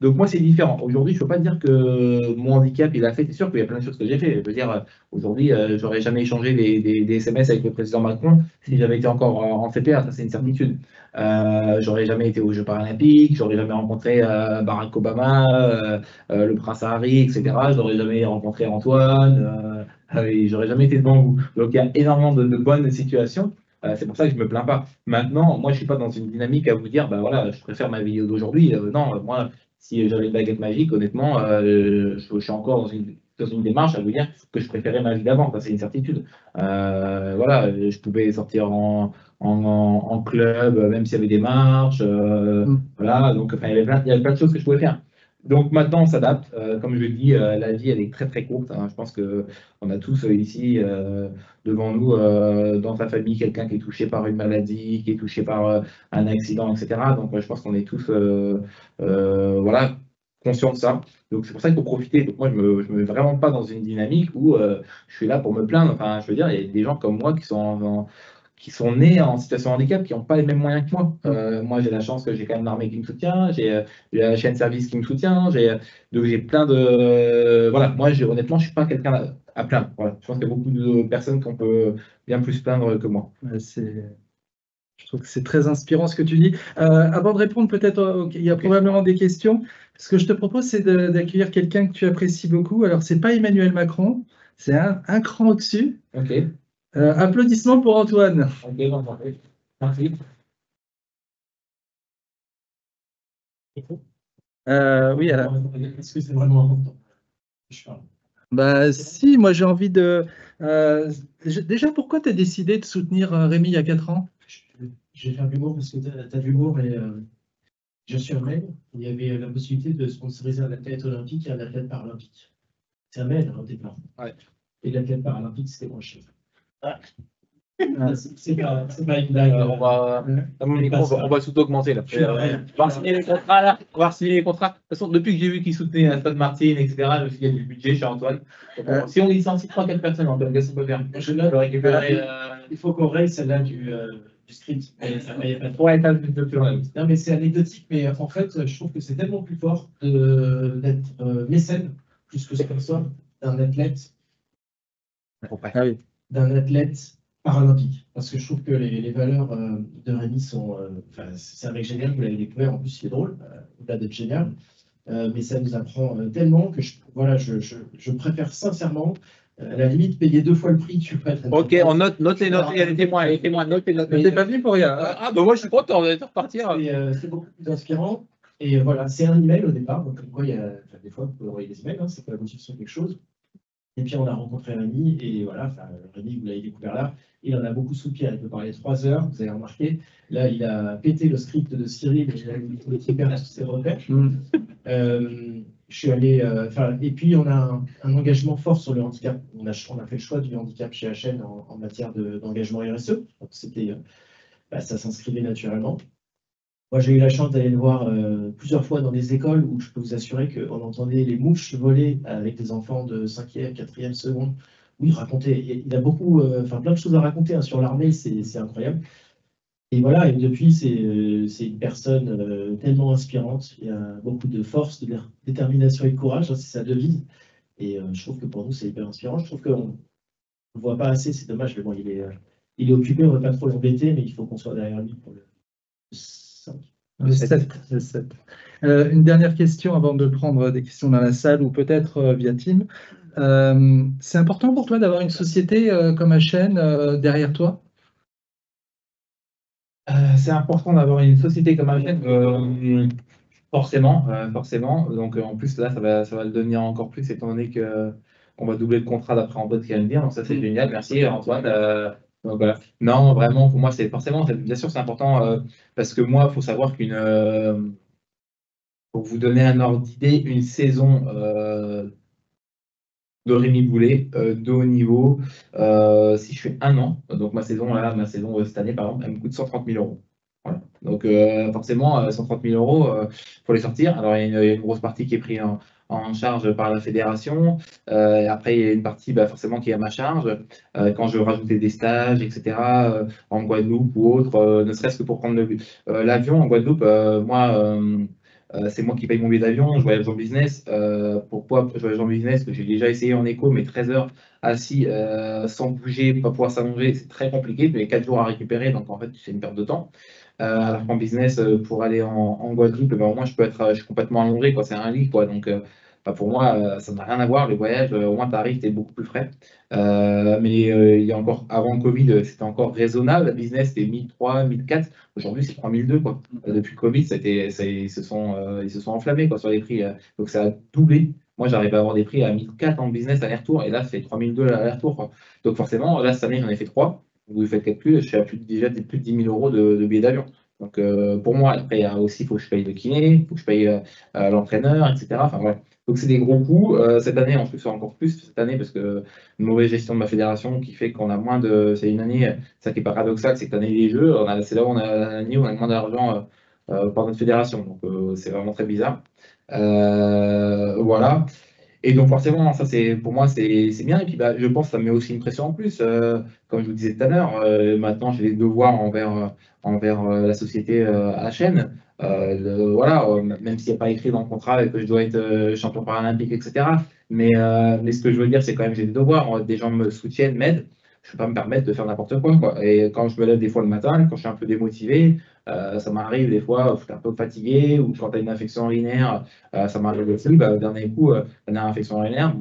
Donc moi, c'est différent. Aujourd'hui, je ne peux pas dire que mon handicap, il a fait. C'est sûr qu'il y a plein de choses que j'ai fait. Je veux dire, aujourd'hui, j'aurais jamais échangé des SMS avec le président Macron si j'avais été encore en CPA, ça c'est une certitude. J'aurais jamais été aux Jeux paralympiques, j'aurais jamais rencontré Barack Obama, le prince Harry, etc. J'aurais jamais rencontré Antoine, et j'aurais jamais été devant vous. Donc il y a énormément de bonnes situations. C'est pour ça que je me plains pas. Maintenant, moi, je suis pas dans une dynamique à vous dire, bah voilà, je préfère ma vie d'aujourd'hui. Non, moi, si j'avais une baguette magique, honnêtement, je suis encore dans une démarche à vous dire que je préférais ma vie d'avant, ça c'est une certitude. Voilà, je pouvais sortir en club, même s'il y avait des marches, voilà, donc enfin, il y avait plein de choses que je pouvais faire. Donc maintenant, on s'adapte. Comme je le dis, la vie, elle est très très courte, hein. Je pense qu'on a tous ici devant nous, dans sa famille, quelqu'un qui est touché par une maladie, qui est touché par un accident, etc. Donc je pense qu'on est tous voilà, conscients de ça. Donc c'est pour ça qu'il faut profiter. Donc moi, je me mets vraiment pas dans une dynamique où je suis là pour me plaindre. Enfin, je veux dire, il y a des gens comme moi qui sont nés en situation de handicap, qui n'ont pas les mêmes moyens que moi. Moi, j'ai la chance que j'ai quand même l'armée qui me soutient, j'ai la chaîne service qui me soutient, donc j'ai plein de... voilà, moi, honnêtement, je ne suis pas quelqu'un à plaindre. Voilà. Je pense qu'il y a beaucoup de personnes qu'on peut bien plus plaindre que moi. Ouais, je trouve que c'est très inspirant ce que tu dis. Avant de répondre, peut-être, il y a probablement des questions. Ce que je te propose, c'est d'accueillir quelqu'un que tu apprécies beaucoup. Alors, c'est pas Emmanuel Macron, c'est un cran au-dessus. Ok. Applaudissements pour Antoine. Ok, bon, parfait. Merci. Oui, alors. Est-ce que c'est vraiment important? Je parle. Bah, si, moi j'ai envie de. Déjà, pourquoi tu as décidé de soutenir Rémi il y a 4 ans? Je vais faire de l'humour parce que tu as de l'humour et je suis un mail. Il y avait la possibilité de sponsoriser un athlète olympique et un athlète paralympique. C'est un mail au départ. Ouais. Et l'athlète paralympique, c'était moins cher. Ah. C'est pas une blague. On va, à mon micro, on va tout-augmenter là. On va signer les contrats là. On va signer les contrats. De toute façon, depuis que j'ai vu qu'il soutenait Aston Martin, etc., je me suis dit, il y a du budget chez Antoine. Donc, si on licencie 3-4 personnes, Antoine, qu'est-ce qu'on peut faire? Je peux récupérer. Il faut qu'on règle celle-là du script. Mais ça paye pas trop. Ouais, pas de plus loin. Non, mais c'est anecdotique, mais en fait, je trouve que c'est tellement plus fort d'être mécène, plus que sponsor, d'un athlète. Ah oui. D'un athlète paralympique. Parce que je trouve que les valeurs de Rémi sont. Enfin, c'est un mec génial, vous l'avez découvert, en plus il est drôle, au-delà d'être génial. Mais ça nous apprend tellement que voilà, je préfère sincèrement, à la limite, payer 2 fois le prix. Tu vois, Ok, on note les notes, il y a des témoins, note les notes. T'es pas venu pour rien. Ah, bah moi je suis content de repartir. C'est beaucoup plus inspirant. Et voilà, c'est un email au départ. Donc, comme quoi, il y a, enfin, des fois, vous pouvez envoyer des emails, hein, c'est pas la motivation de quelque chose. Et puis, on a rencontré Rémi, et voilà, enfin, Rémi, vous l'avez découvert là, il en a beaucoup sous le pied. Il peut parler 3 heures, vous avez remarqué. Là, il a pété le script de Cyril, et il a récupéré tous ses repères. Je suis allé, et puis, on a un engagement fort sur le handicap. On a fait le choix du handicap chez HN en matière d'engagement RSE. Donc, ça s'inscrivait naturellement. Moi, j'ai eu la chance d'aller le voir plusieurs fois dans des écoles où je peux vous assurer qu'on entendait les mouches voler avec des enfants de 5e, 4e seconde. Oui, raconter. Il a beaucoup, plein de choses à raconter hein, sur l'armée, c'est incroyable. Et voilà, et depuis, c'est une personne tellement inspirante. Il y a beaucoup de force, de détermination et de courage, hein, c'est sa devise. Et je trouve que pour nous, c'est hyper inspirant. Je trouve qu'on ne le voit pas assez, c'est dommage, mais bon, il est occupé, on ne va pas trop l'embêter, mais il faut qu'on soit derrière lui pour le 5. Le 7. Une dernière question avant de prendre des questions dans la salle ou peut-être via Team. C'est important pour toi d'avoir une société comme HN derrière toi? C'est important d'avoir une société comme HN, forcément, forcément. Donc en plus là, ça va le devenir encore plus étant donné qu'on va doubler le contrat d'après en qui vient de dire. Donc ça c'est génial. Merci Antoine. Donc voilà. Non, vraiment, pour moi, c'est forcément, bien sûr, c'est important parce que moi, il faut savoir Pour vous donner un ordre d'idée, une saison de Rémi Boulet de haut niveau, si je fais un an, donc ma saison cette année par exemple, elle me coûte 130 000 euros. Voilà. Donc forcément, 130 000 euros, faut les sortir. Alors il y a une grosse partie qui est prise en charge par la fédération. Et après, il y a une partie forcément qui est à ma charge. Quand je veux rajouter des stages, etc., en Guadeloupe ou autre, ne serait-ce que pour prendre l'avion en Guadeloupe, c'est moi qui paye mon billet d'avion, je voyage en business. Pourquoi je voyage en business? Que j'ai déjà essayé en éco, mais 13 heures assis sans bouger, pas pouvoir s'allonger, c'est très compliqué. Tu as 4 jours à récupérer, donc en fait, c'est une perte de temps. Alors qu'en business, pour aller en Guadeloupe, au moins, je suis complètement allongé, quoi. C'est un lit, quoi. Donc, pour moi, ça n'a rien à voir. Le voyage, au moins, tu arrives, tu es beaucoup plus frais. Mais il y a encore, avant le Covid, c'était encore raisonnable. Le business, c'était 1003, 1004. Aujourd'hui, c'est 3002, quoi. Depuis le Covid, ils se sont enflammés, quoi, sur les prix. Donc, ça a doublé. Moi, j'arrive à avoir des prix à 1004 en business aller-retour, et là, c'est 3002 l'aller-retour, quoi. Donc, forcément, là, cette année, j'en ai fait 3. Vous faites le calcul, je suis à déjà plus de 10 000 euros de billets d'avion. Donc, pour moi, après, il faut que je paye le kiné, il faut que je paye l'entraîneur, etc. Enfin, voilà. Donc, c'est des gros coûts. Cette année, en plus, encore plus cette année, parce que une mauvaise gestion de ma fédération qui fait qu'on a moins de. C'est une année, ça qui est paradoxal, c'est que l'année des Jeux, c'est là où on a l'année où on a moins d'argent par notre fédération. Donc, c'est vraiment très bizarre. Voilà. Et donc forcément, ça c'est pour moi c'est bien. Et puis je pense que ça me met aussi une pression en plus. Comme je vous disais tout à l'heure, maintenant j'ai des devoirs envers la société à la chaîne. Voilà, même s'il n'y a pas écrit dans le contrat que je dois être champion paralympique, etc. Mais ce que je veux dire, c'est quand même que j'ai des devoirs. Des gens me soutiennent, m'aident. Je ne peux pas me permettre de faire n'importe quoi, quoi. Et quand je me lève des fois le matin, quand je suis un peu démotivé, ça m'arrive des fois, je suis un peu fatigué, ou quand tu as une infection urinaire, ça m'arrive aussi. Le dernier coup, la dernière infection urinaire,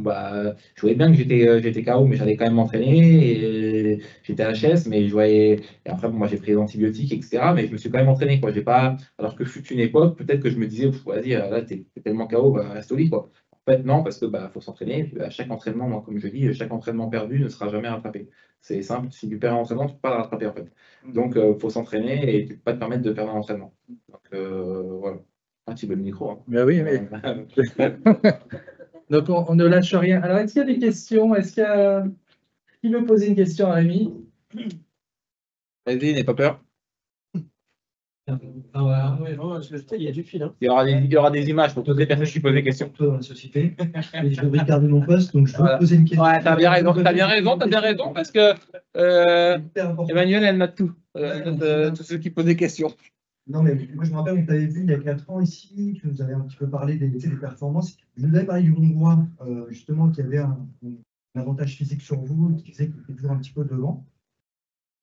je voyais bien que j'étais KO, mais j'allais quand même m'entraîner. Et j'étais HS, mais je voyais. Et après, moi, j'ai pris des antibiotiques, etc. Mais je me suis quand même entraîné, quoi. J'ai pas. Alors que fut une époque, peut-être que je me disais, vas-y, là, t'es tellement KO, reste au lit, quoi. En fait, non, parce que faut s'entraîner. Et puis, chaque entraînement, moi, comme je dis, chaque entraînement perdu ne sera jamais rattrapé. C'est simple. Si tu perds un entraînement, tu ne peux pas le rattraper, en fait. Donc, il faut s'entraîner et tu ne peux pas te permettre de perdre un entraînement. Donc, voilà. Ah, tu veux le micro, hein. Ben oui, mais. Donc, on ne lâche rien. Alors, est-ce qu'il y a des questions? Est-ce qu'il y a. Qui veut poser une question à Rémi? Vas-y, n'aie pas peur. Ah ouais, il y a du fil. Hein. Il y aura des images pour toutes les personnes qui posent des questions. Dans la société. Et je devrais garder mon poste, donc je peux poser une question. Ouais, t'as bien raison, parce que Emmanuel, elle note tout. Tous ceux qui posent des questions. Non, mais moi, je me rappelle, on t'avait vu il y a 4 ans ici, tu nous avais un petit peu parlé des performances. Je nous avais parlé du Hongrois, justement, qui avait un avantage physique sur vous, qui faisait qu'il était toujours un petit peu devant.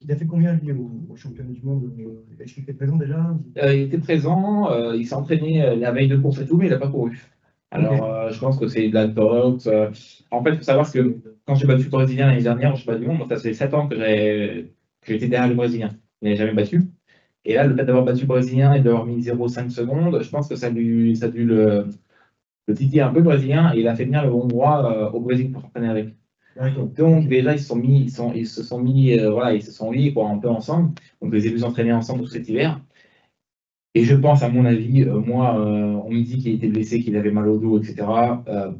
Il a fait combien, lui, au championnat du monde? Est-ce qu'il était présent déjà? Il était présent, il s'est entraîné la veille de course et tout, mais il n'a pas couru. Alors, je pense que c'est de la tox. En fait, il faut savoir que quand j'ai battu le Brésilien l'année dernière au championnat du monde, ça fait 7 ans que j'étais derrière le Brésilien. Il n'a jamais battu. Et là, le fait d'avoir battu le Brésilien et d'avoir mis 0,5 secondes, je pense que ça a dû le titiller un peu le Brésilien et il a fait venir le Hongrois au Brésil pour s'entraîner avec. Donc déjà, ils se sont mis quoi, un peu ensemble. Donc, je les ai vus s'entraîner ensemble tout cet hiver. Et je pense, à mon avis, on me dit qu'il était blessé, qu'il avait mal au dos, etc.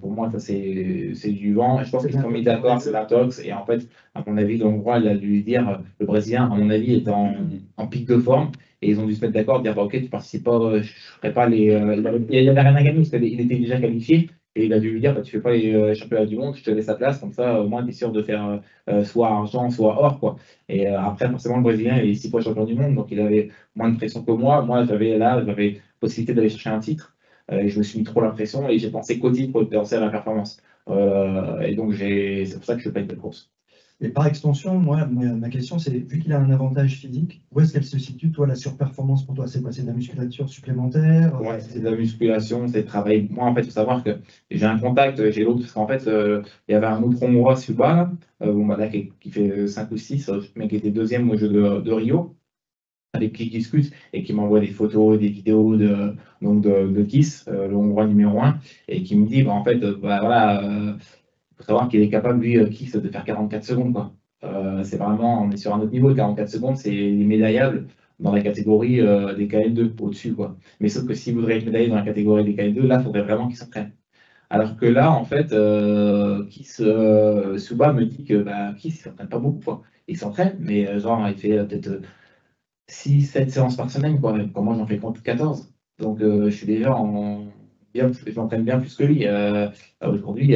Pour moi, ça c'est du vent. Je pense qu'ils se sont mis d'accord, c'est la tox. Et en fait, à mon avis, le Hongrois, il a dû lui dire, le Brésilien, à mon avis, était en pic de forme. Et ils ont dû se mettre d'accord, dire, ok, tu participes pas, je ferai pas les. Il n'y avait rien à gagner parce qu'il était déjà qualifié. Et il a dû lui dire, tu fais pas les championnats du monde, je te laisse la place, comme ça, au moins, tu es sûr de faire soit argent, soit or, quoi. Et après, forcément, le Brésilien, il est 6 fois champion du monde, donc il avait moins de pression que moi. Moi, j'avais possibilité d'aller chercher un titre. Et je me suis mis trop la pression et j'ai pensé qu'au titre pour penser à la performance. Et donc, c'est pour ça que je ne fais pas une belle course. Et par extension, moi, ma question, c'est, vu qu'il a un avantage physique, où est-ce qu'elle se situe, toi, la surperformance pour toi? C'est quoi? C'est de la musculature supplémentaire? Ouais, c'est de la musculation, c'est de travail. Moi, en fait, il faut savoir que j'ai un contact, j'ai l'autre, parce qu'en fait, il y avait un autre Hongrois, Suba, là, qui fait 5 ou 6, mais qui était deuxième au jeu de Rio, avec qui je discute et qui m'envoie des photos, des vidéos de Kiss, le Hongrois numéro 1, et qui me dit, en fait, voilà. Il faut savoir qu'il est capable, lui, Kiss, de faire 44 secondes, quoi. C'est vraiment, on est sur un autre niveau. 44 secondes, c'est médaillable. dans la catégorie des KL2 au-dessus, quoi. Mais sauf que s'il voudrait être médaillé dans la catégorie des KL2, là, il faudrait vraiment qu'il s'entraîne. Alors que là, en fait, Suba me dit que Kiss, il s'entraîne pas beaucoup, quoi. Il s'entraîne, mais genre, il fait peut-être 6-7 séances par semaine, quoi. Quand moi, j'en fais 14. Donc, je suis déjà je m'entraîne bien plus que lui. Aujourd'hui,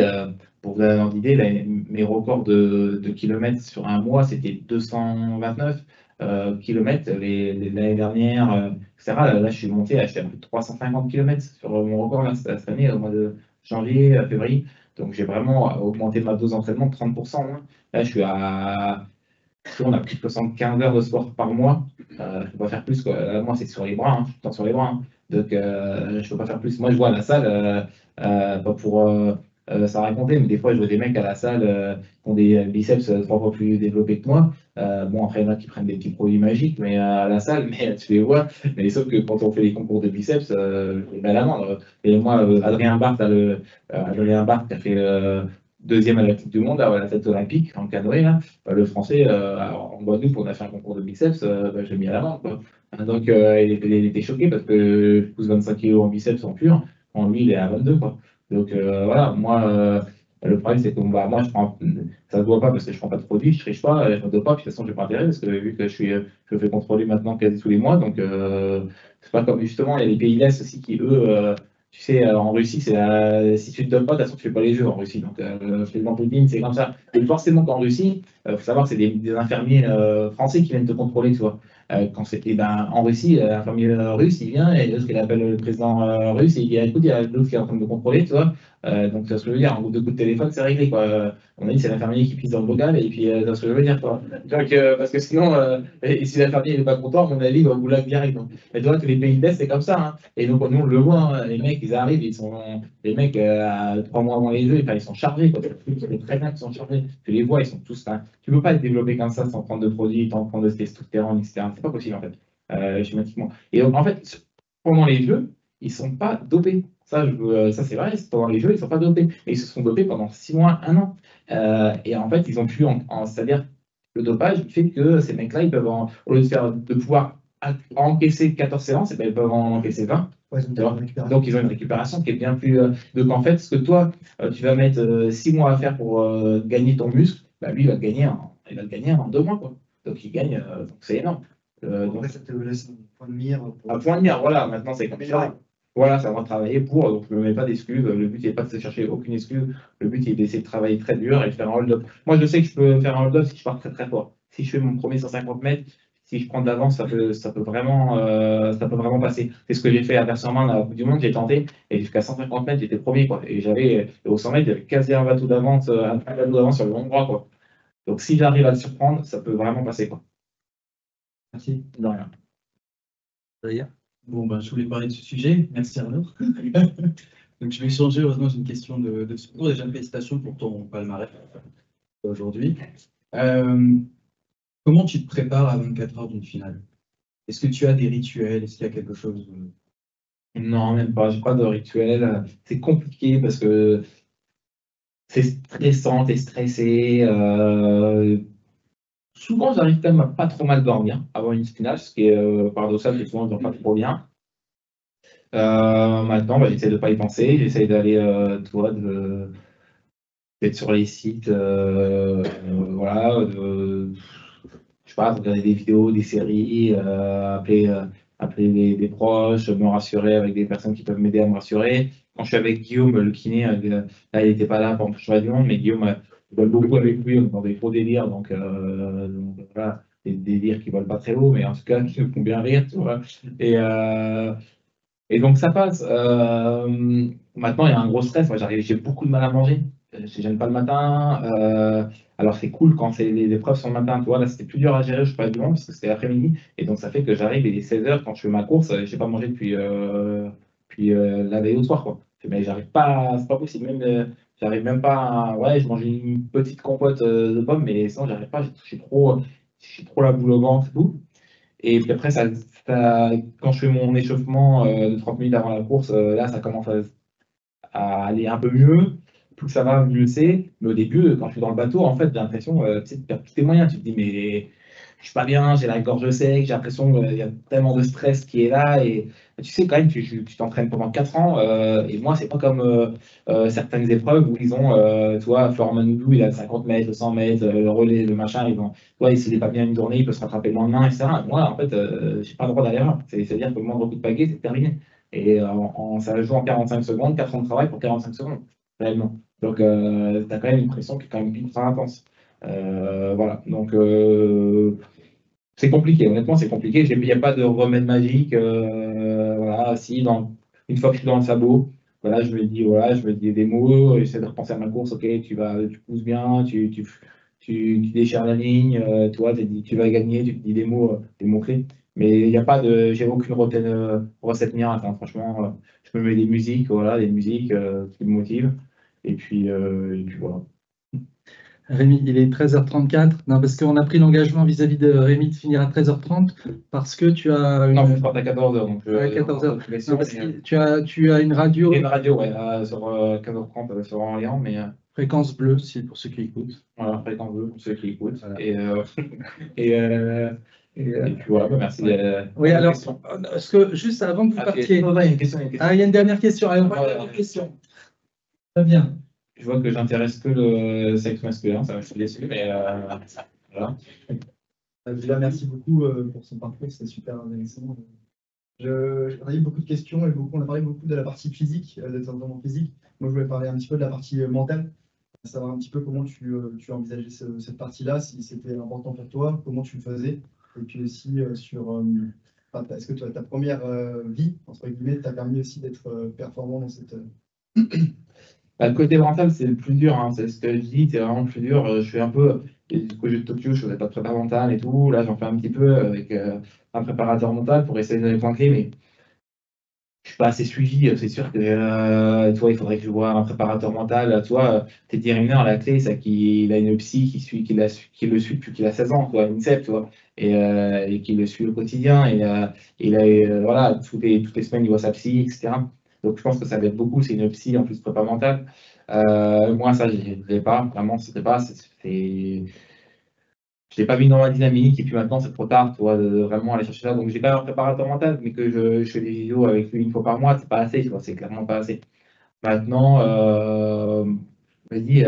pour vous donner un ordre d'idée, mes records de kilomètres sur un mois, c'était 229 kilomètres l'année dernière, etc. Là, je suis monté à plus de 350 kilomètres sur mon record là, cette année, au mois de janvier, février. Donc, j'ai vraiment augmenté ma dose d'entraînement de 30%. Hein. Là, je suis à. On a plus de 75 heures de sport par mois. Je ne peux pas faire plus. Quoi. Là, moi, c'est sur les bras, hein, tout le temps sur les bras. Hein. Donc, je ne peux pas faire plus. Moi, je vois à la salle, pas pour ça raconter, mais des fois, je vois des mecs à la salle qui ont des biceps 3 fois plus développés que moi. Bon, après, il y en a qui prennent des petits produits magiques mais, à la salle, mais tu les vois. Mais sauf que quand on fait les concours de biceps, je les mets à l'amende. Et moi, Adrien Barthes, Adrien Barthes qui a fait deuxième à la Coupe du Monde, à la tête olympique, en canoë, là, le français, en Guadeloupe, on a fait un concours de biceps, je l'ai mis à l'amende. Quoi. Donc, il était choqué parce que je pousse 25 kg en biceps en pur, en lui, il est à 22. Quoi. Donc, voilà, moi, le problème, c'est que moi, ça ne se voit pas parce que je ne prends pas de produits, je ne triche pas, je ne me dope pas, puis de toute façon, je n'ai pas intérêt parce que vu que je fais contrôler maintenant quasi tous les mois, donc c'est pas comme justement, il y a les pays de l'Est aussi qui, eux, tu sais, en Russie, si tu ne te donnes pas, de toute façon, tu ne fais pas les jeux en Russie. Donc, président Poutine, c'est comme ça. Et forcément qu'en Russie, il faut savoir que c'est des infirmiers français qui viennent te contrôler, tu vois. En Russie, l'infirmier russe, il vient et l'autre, il appelle le président russe et il dit écoute, il y a l'autre qui est en train de me contrôler, tu vois. Donc, c'est ce que je veux dire. En groupe de coups de téléphone, c'est réglé, quoi. On a dit c'est l'infirmier qui pisse dans le bocal et puis c'est ce que je veux dire, quoi. Donc, parce que sinon, et si l'infirmier n'est pas content, à mon avis, il va goulag direct. Donc. Mais tu vois que les pays de l'Est, c'est comme ça. Hein. Et donc, nous, on le voit, hein, les mecs, ils arrivent, les mecs, 3 mois avant les jeux, ils sont chargés. Quoi. Tu sais très bien qu'ils sont chargés. Tu les vois, ils sont tous. Hein. Tu ne peux pas être développé comme ça sans prendre de produits, sans prendre de testostérone, etc. C'est pas possible, en fait, schématiquement. Et donc, en fait, pendant les jeux, ils ne sont pas dopés. Ça c'est vrai, pendant les jeux, ils ne sont pas dopés. Et ils se sont dopés pendant 6 mois, 1 an. Et en fait, ils ont pu, c'est-à-dire, le dopage fait que ces mecs-là, ils peuvent, au lieu de pouvoir encaisser 14 séances, et ben, ils peuvent en encaisser 20. Ouais, donc, ils ont une récupération qui est bien plus. Donc, en fait, ce que toi, tu vas mettre 6 mois à faire pour gagner ton muscle, bah, lui, il va le gagner en 2 mois. Quoi. Donc, il gagne, donc c'est énorme. Donc, ça te laisse un point de mire. Un point de mire, voilà, maintenant, c'est comme ça. Voilà, ça va travailler pour, donc je ne me mets pas d'excuses. Le but n'est pas de se chercher aucune excuse. Le but est d'essayer de travailler très dur et de faire un hold-up. Moi, je sais que je peux faire un hold-up si je pars très très fort. Si je fais mon premier 150 mètres, si je prends de l'avance, ça peut vraiment passer. C'est ce que j'ai fait à Versailles à la Coupe du Monde, j'ai tenté, et jusqu'à 150 mètres, j'étais premier. Quoi. Et au 100 mètres, j'avais quasi un bateau d'avance sur le long droit. Quoi. Donc si j'arrive à le surprendre, ça peut vraiment passer. Quoi. Merci. De rien. D'ailleurs. Bon, ben, je voulais parler de ce sujet. Merci Arnaud. Donc, je vais changer. Heureusement, j'ai une question de secours. Déjà, félicitations pour ton palmarès aujourd'hui. Comment tu te prépares à 24 heures d'une finale? Est-ce que tu as des rituels? Est-ce qu'il y a quelque chose Non, même pas. Je n'ai pas de rituel. C'est compliqué parce que c'est stressant, t'es stressé. Souvent, j'arrive quand même à pas trop mal dormir avant une finale, ce qui est paradoxal, parce que souvent, je ne dors pas trop bien. Maintenant, j'essaie de ne pas y penser. J'essaie d'aller, d'être sur les sites, voilà, je sais pas, regarder des vidéos, des séries, appeler des proches, me rassurer avec des personnes qui peuvent m'aider à me rassurer. Quand je suis avec Guillaume, le kiné, là, il n'était pas là pour le du monde, mais Guillaume, je vole beaucoup avec lui, on est dans des gros délires, donc voilà, des délires qui ne volent pas très haut, mais en tout cas, qui nous font bien rire, tu vois. Et donc, ça passe. Maintenant, il y a un gros stress. Moi, j'ai beaucoup de mal à manger. Je ne gêne pas le matin. Alors, c'est cool quand les épreuves sont le matin. Tu vois, là, c'était plus dur à gérer, je du monde, parce que c'était l'après-midi. Et donc, ça fait que j'arrive, il est 16 h quand je fais ma course, je n'ai pas mangé depuis la veille au soir. Quoi. Mais j'arrive pas, c'est pas possible. J'arrive même pas ouais, je mange une petite compote de pommes, mais sinon, j'arrive pas. J'ai trop la boule au ventre et tout. Et puis après, quand je fais mon échauffement de 30 minutes avant la course, là, ça commence à aller un peu mieux. Plus ça va, mieux c'est. Mais au début, quand je suis dans le bateau, en fait, j'ai l'impression tu perds tous tes moyens. Tu te dis, mais je suis pas bien, j'ai la gorge sec, j'ai l'impression qu'il y a tellement de stress qui est là. Et tu sais, quand même, tu t'entraînes pendant 4 ans. Et moi, c'est pas comme certaines épreuves où ils ont, tu vois, Florent Manoudou, il a 50 mètres, 100 mètres, le relais, le machin. Ils vont, tu vois, s'il n'est pas bien une journée, il peut se rattraper le lendemain, etc. Moi, en fait, j'ai pas le droit d'aller là. C'est-à-dire que le moindre coup de paquet, c'est terminé. Et ça joue en 45 secondes, 4 ans de travail pour 45 secondes, réellement. Donc, tu as quand même une pression qui est quand même ultra intense. Voilà. Donc, c'est compliqué, honnêtement, c'est compliqué. Il n'y a pas de remède magique. Voilà, si, une fois que je suis dans le sabot, voilà, je me dis des mots, j'essaie de repenser à ma course. Ok, tu pousses bien, tu déchires la ligne, toi, tu vas gagner, tu te dis des mots clés. Mais il n'y a pas j'ai aucune recette miracle, hein. Franchement, je me mets des musiques, voilà, des musiques qui me motivent. Et puis voilà. Rémi, il est 13h34. Non, parce qu'on a pris l'engagement vis-à-vis de Rémi de finir à 13h30 parce que tu as une... Non, je parte à 14h. Donc à 14h. Non, parce que tu as une radio, il y a une radio, ouais, sur 15h30 sur Orléans, mais fréquence bleue, pour ceux qui écoutent. voilà, fréquence bleue pour ceux qui écoutent. Voilà. Et puis voilà, merci. Oui, alors, est-ce que juste avant que vous partiez... Non, il y a une question. Ah, il y a une dernière question. Allez, on va à la dernière question. Très bien. Je vois que j'intéresse que le sexe masculin, ça je suis déçu, mais voilà. Déjà, merci beaucoup pour son parcours, c'est super intéressant. On a eu beaucoup de questions et on a parlé beaucoup de la partie physique, des entraînements physiques. Moi, je voulais parler un petit peu de la partie mentale, savoir un petit peu comment tu envisageais cette partie-là, si c'était important pour toi, comment tu le faisais, et puis aussi est-ce que ta première vie, entre guillemets, t'a permis aussi d'être performant dans cette... Bah, le côté mental, c'est le plus dur, hein. C'est ce que je dis, c'est vraiment le plus dur. Je fais un peu, du coup, de Tokyo, je faisais pas de prépa mentale et tout. Là, j'en fais un petit peu avec un préparateur mental pour essayer de donner les points clés, mais je suis pas assez suivi. C'est sûr que, toi, il faudrait que je vois un préparateur mental. Toi, Teddy Riner, la clé, c'est qu'il a une psy qui le suit depuis qu'il a 16 ans, quoi, l'INSEP, tu vois, et qui le suit au quotidien. Voilà, toutes les semaines, il voit sa psy, etc. Donc, je pense que ça va être beaucoup. C'est une psy en plus prépa mentale. Moi, ça, je ne l'ai pas. Vraiment, c'était pas. Je l'ai pas mis dans ma dynamique. Et puis maintenant, c'est trop tard, tu vois, de vraiment aller chercher ça. Donc, j'ai quand même un préparateur mental, mais que je fais des vidéos avec lui une fois par mois, c'est pas assez, tu vois. C'est clairement pas assez. Maintenant, je me dis,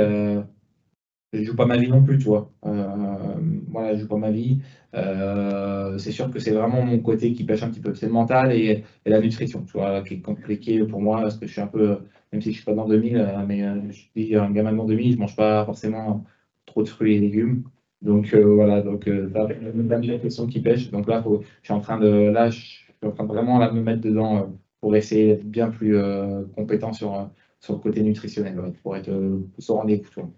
je joue pas ma vie non plus, tu vois. Voilà, je joue pas ma vie. C'est sûr que c'est vraiment mon côté qui pêche un petit peu. C'est le mental et la nutrition, tu vois, qui est compliqué pour moi, parce que je suis un peu, même si je suis pas dans 2000, mais je suis un gamin dans 2000, je mange pas forcément trop de fruits et légumes. Donc voilà, donc la nutrition qui pêche. Donc là, je suis en train de vraiment là, me mettre dedans pour essayer d'être bien plus compétent sur le côté nutritionnel, ouais, pour être plus au rendez-vous, tu vois.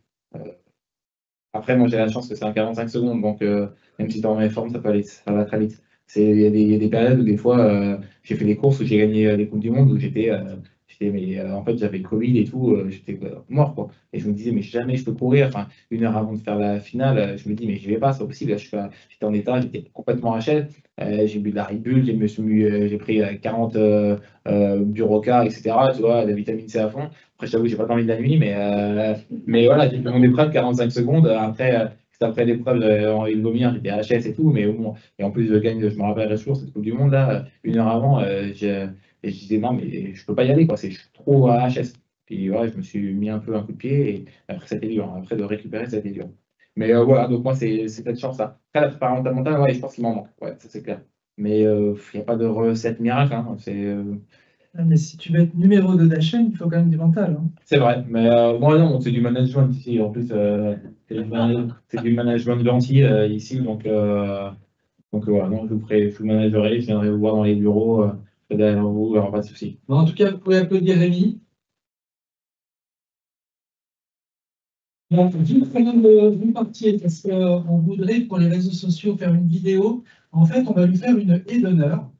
Après, moi, j'ai la chance que c'est un 45 secondes, donc même si tu es en forme, ça va très vite. Il y a des périodes où des fois, j'ai fait des courses où j'ai gagné les Coupes du Monde, où en fait, j'avais le Covid et tout, j'étais mort, quoi. Et je me disais, mais jamais je peux courir. Enfin, une heure avant de faire la finale, je me dis, mais je vais pas, c'est pas possible. Là, j'étais en état, j'étais complètement HL. J'ai bu de la Red Bull, j'ai pris 40 du Roca, etc. Tu vois, de la vitamine C à fond. Après, j'avoue, j'ai pas dormi de la nuit, mais voilà, j'ai fait mon épreuve 45 secondes. Après l'épreuve, j'avais envie de vomir, j'étais HS et tout, mais bon. Et en plus, je me rappelle toujours cette Coupe du Monde là, une heure avant, et je disais non, mais je peux pas y aller, quoi. Je suis trop à HS. Puis ouais, je me suis mis un peu un coup de pied, et après, c'était dur. Après, de récupérer, c'était dur. Mais voilà, donc moi, c'est cette chance-là. Après, la préparation mentale, ouais, je pense qu'il m'en manque. Ouais, ça c'est clair. Mais il n'y a pas de recette miracle, hein. Mais si tu veux être numéro 2 de la chaîne, il faut quand même du mental, hein. C'est vrai, mais moi non, c'est du management ici. En plus, c'est du management gentil ici, donc voilà, non, je vous managerai, je viendrai vous voir dans les bureaux, je serai derrière vous, il n'y aura pas de souci. Bon, en tout cas, vous pouvez applaudir Rémi. Bon, juste avant de vous partir, parce qu'on voudrait pour les réseaux sociaux faire une vidéo. En fait, on va lui faire une haie d'honneur.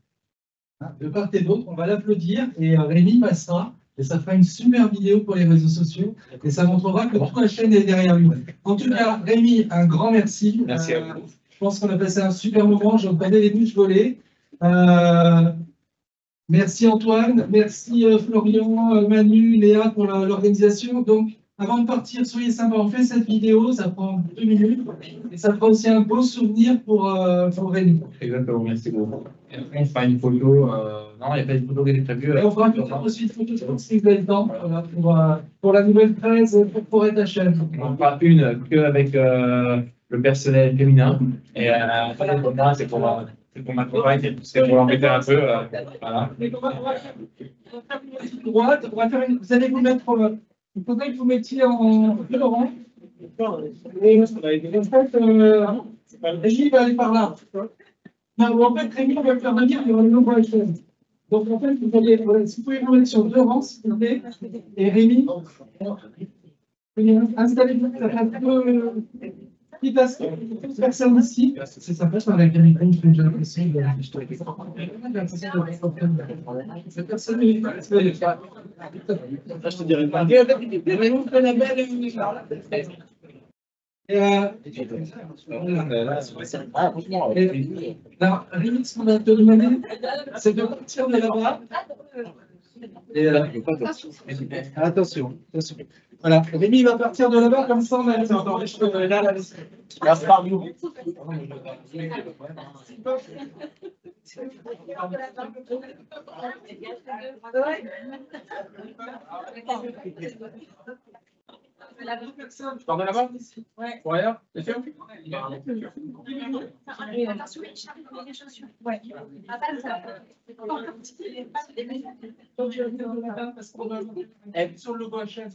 De part et d'autre, on va l'applaudir et Rémi passera. Et ça fera une super vidéo pour les réseaux sociaux. Et ça montrera que toute la chaîne est derrière lui. En tout cas, Rémi, un grand merci. Merci à vous. Je pense qu'on a passé un super moment. J'en prenais les bouches volées. Merci Antoine. Merci Florian, Manu, Léa pour l'organisation. Donc, Avant de partir, soyez sympa, on fait cette vidéo, ça prend 2 minutes, et ça fera aussi un beau souvenir pour Rémi. Exactement, merci beaucoup. Et après, on fera une photo. Non, il n'y a pas une photo qui est prévue. Et on fera aussi une photo si vous avez le temps, pour la nouvelle presse, pour être HM. On fera une que avec le personnel féminin. Et pour moi, c'est pour ma compagne, c'est pour l'embêter un peu. Voilà. Droite, vous allez vous mettre. Il faudrait que vous mettiez en Laurent. Et en fait, Rémi va aller par là. Non, en fait, Rémi va faire venir, il y aura une nombre de choses. Donc, en fait, vous allez, si vous pouvez vous mettre sur 2 rangs, s'il vous plaît, et Rémi, installez-vous, ça fait un peu. Quitte à ce que personne ici, c'est sympa, sur la caméra, je fais déjà l'impression de. Personne n'est Je te dirais pas. Alors, Rémi, ce qu'on va te demander, c'est de partir de là-bas. Attention, attention. Voilà, Rémi va partir de là-bas, comme ça on a les cheveux là, Je pars de là-bas? Ouais. Pour ailleurs? C'est sûr? Attention, les chaussures. Ouais. sur le logo HM.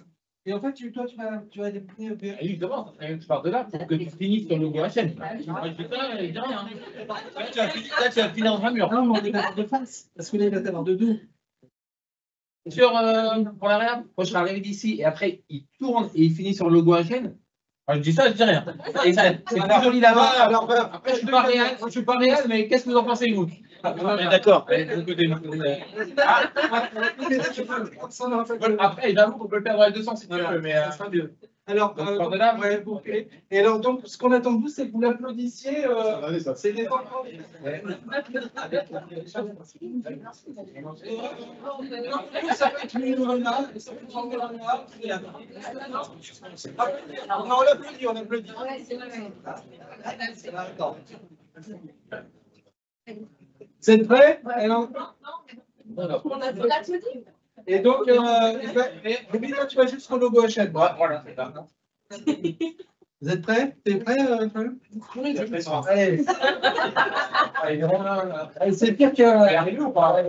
Et en fait, toi, tu vas définir. Évidemment, je pars de là pour que tu finisses sur le logo HM. Moi, je dis ça, il dit rien. Là, tu vas finir dans un mur. Non, mais on est d'accord de face, parce que là, il va t'avoir de dos. Sur pour la réhab, moi je serai arrivé d'ici et après il tourne et il finit sur le logo HN. Moi, je dis ça, je dis rien. Et c'est plus joli là-bas. Après, je suis pas réel, mais qu'est-ce que vous en pensez, vous? D'accord. Après, j'avoue qu'on peut le perdre dans les deux sens si tu veux, mais ça sera mieux. Alors, ouais, okay. Et alors, donc, ce qu'on attend de vous, c'est que vous l'applaudissiez. C'est des enfants. Ça peut être une renard, ça peut être une renard. On l'applaudit, on applaudit. Vous êtes prêts? Et donc, Rémi, toi, tu vas juste sur le logo HN. Voilà, c'est ça. Vous êtes prêts? T'es prêt, Paul? Oui, je fais ça. Allez. Allez, c'est pire que. Arrivé ou pas?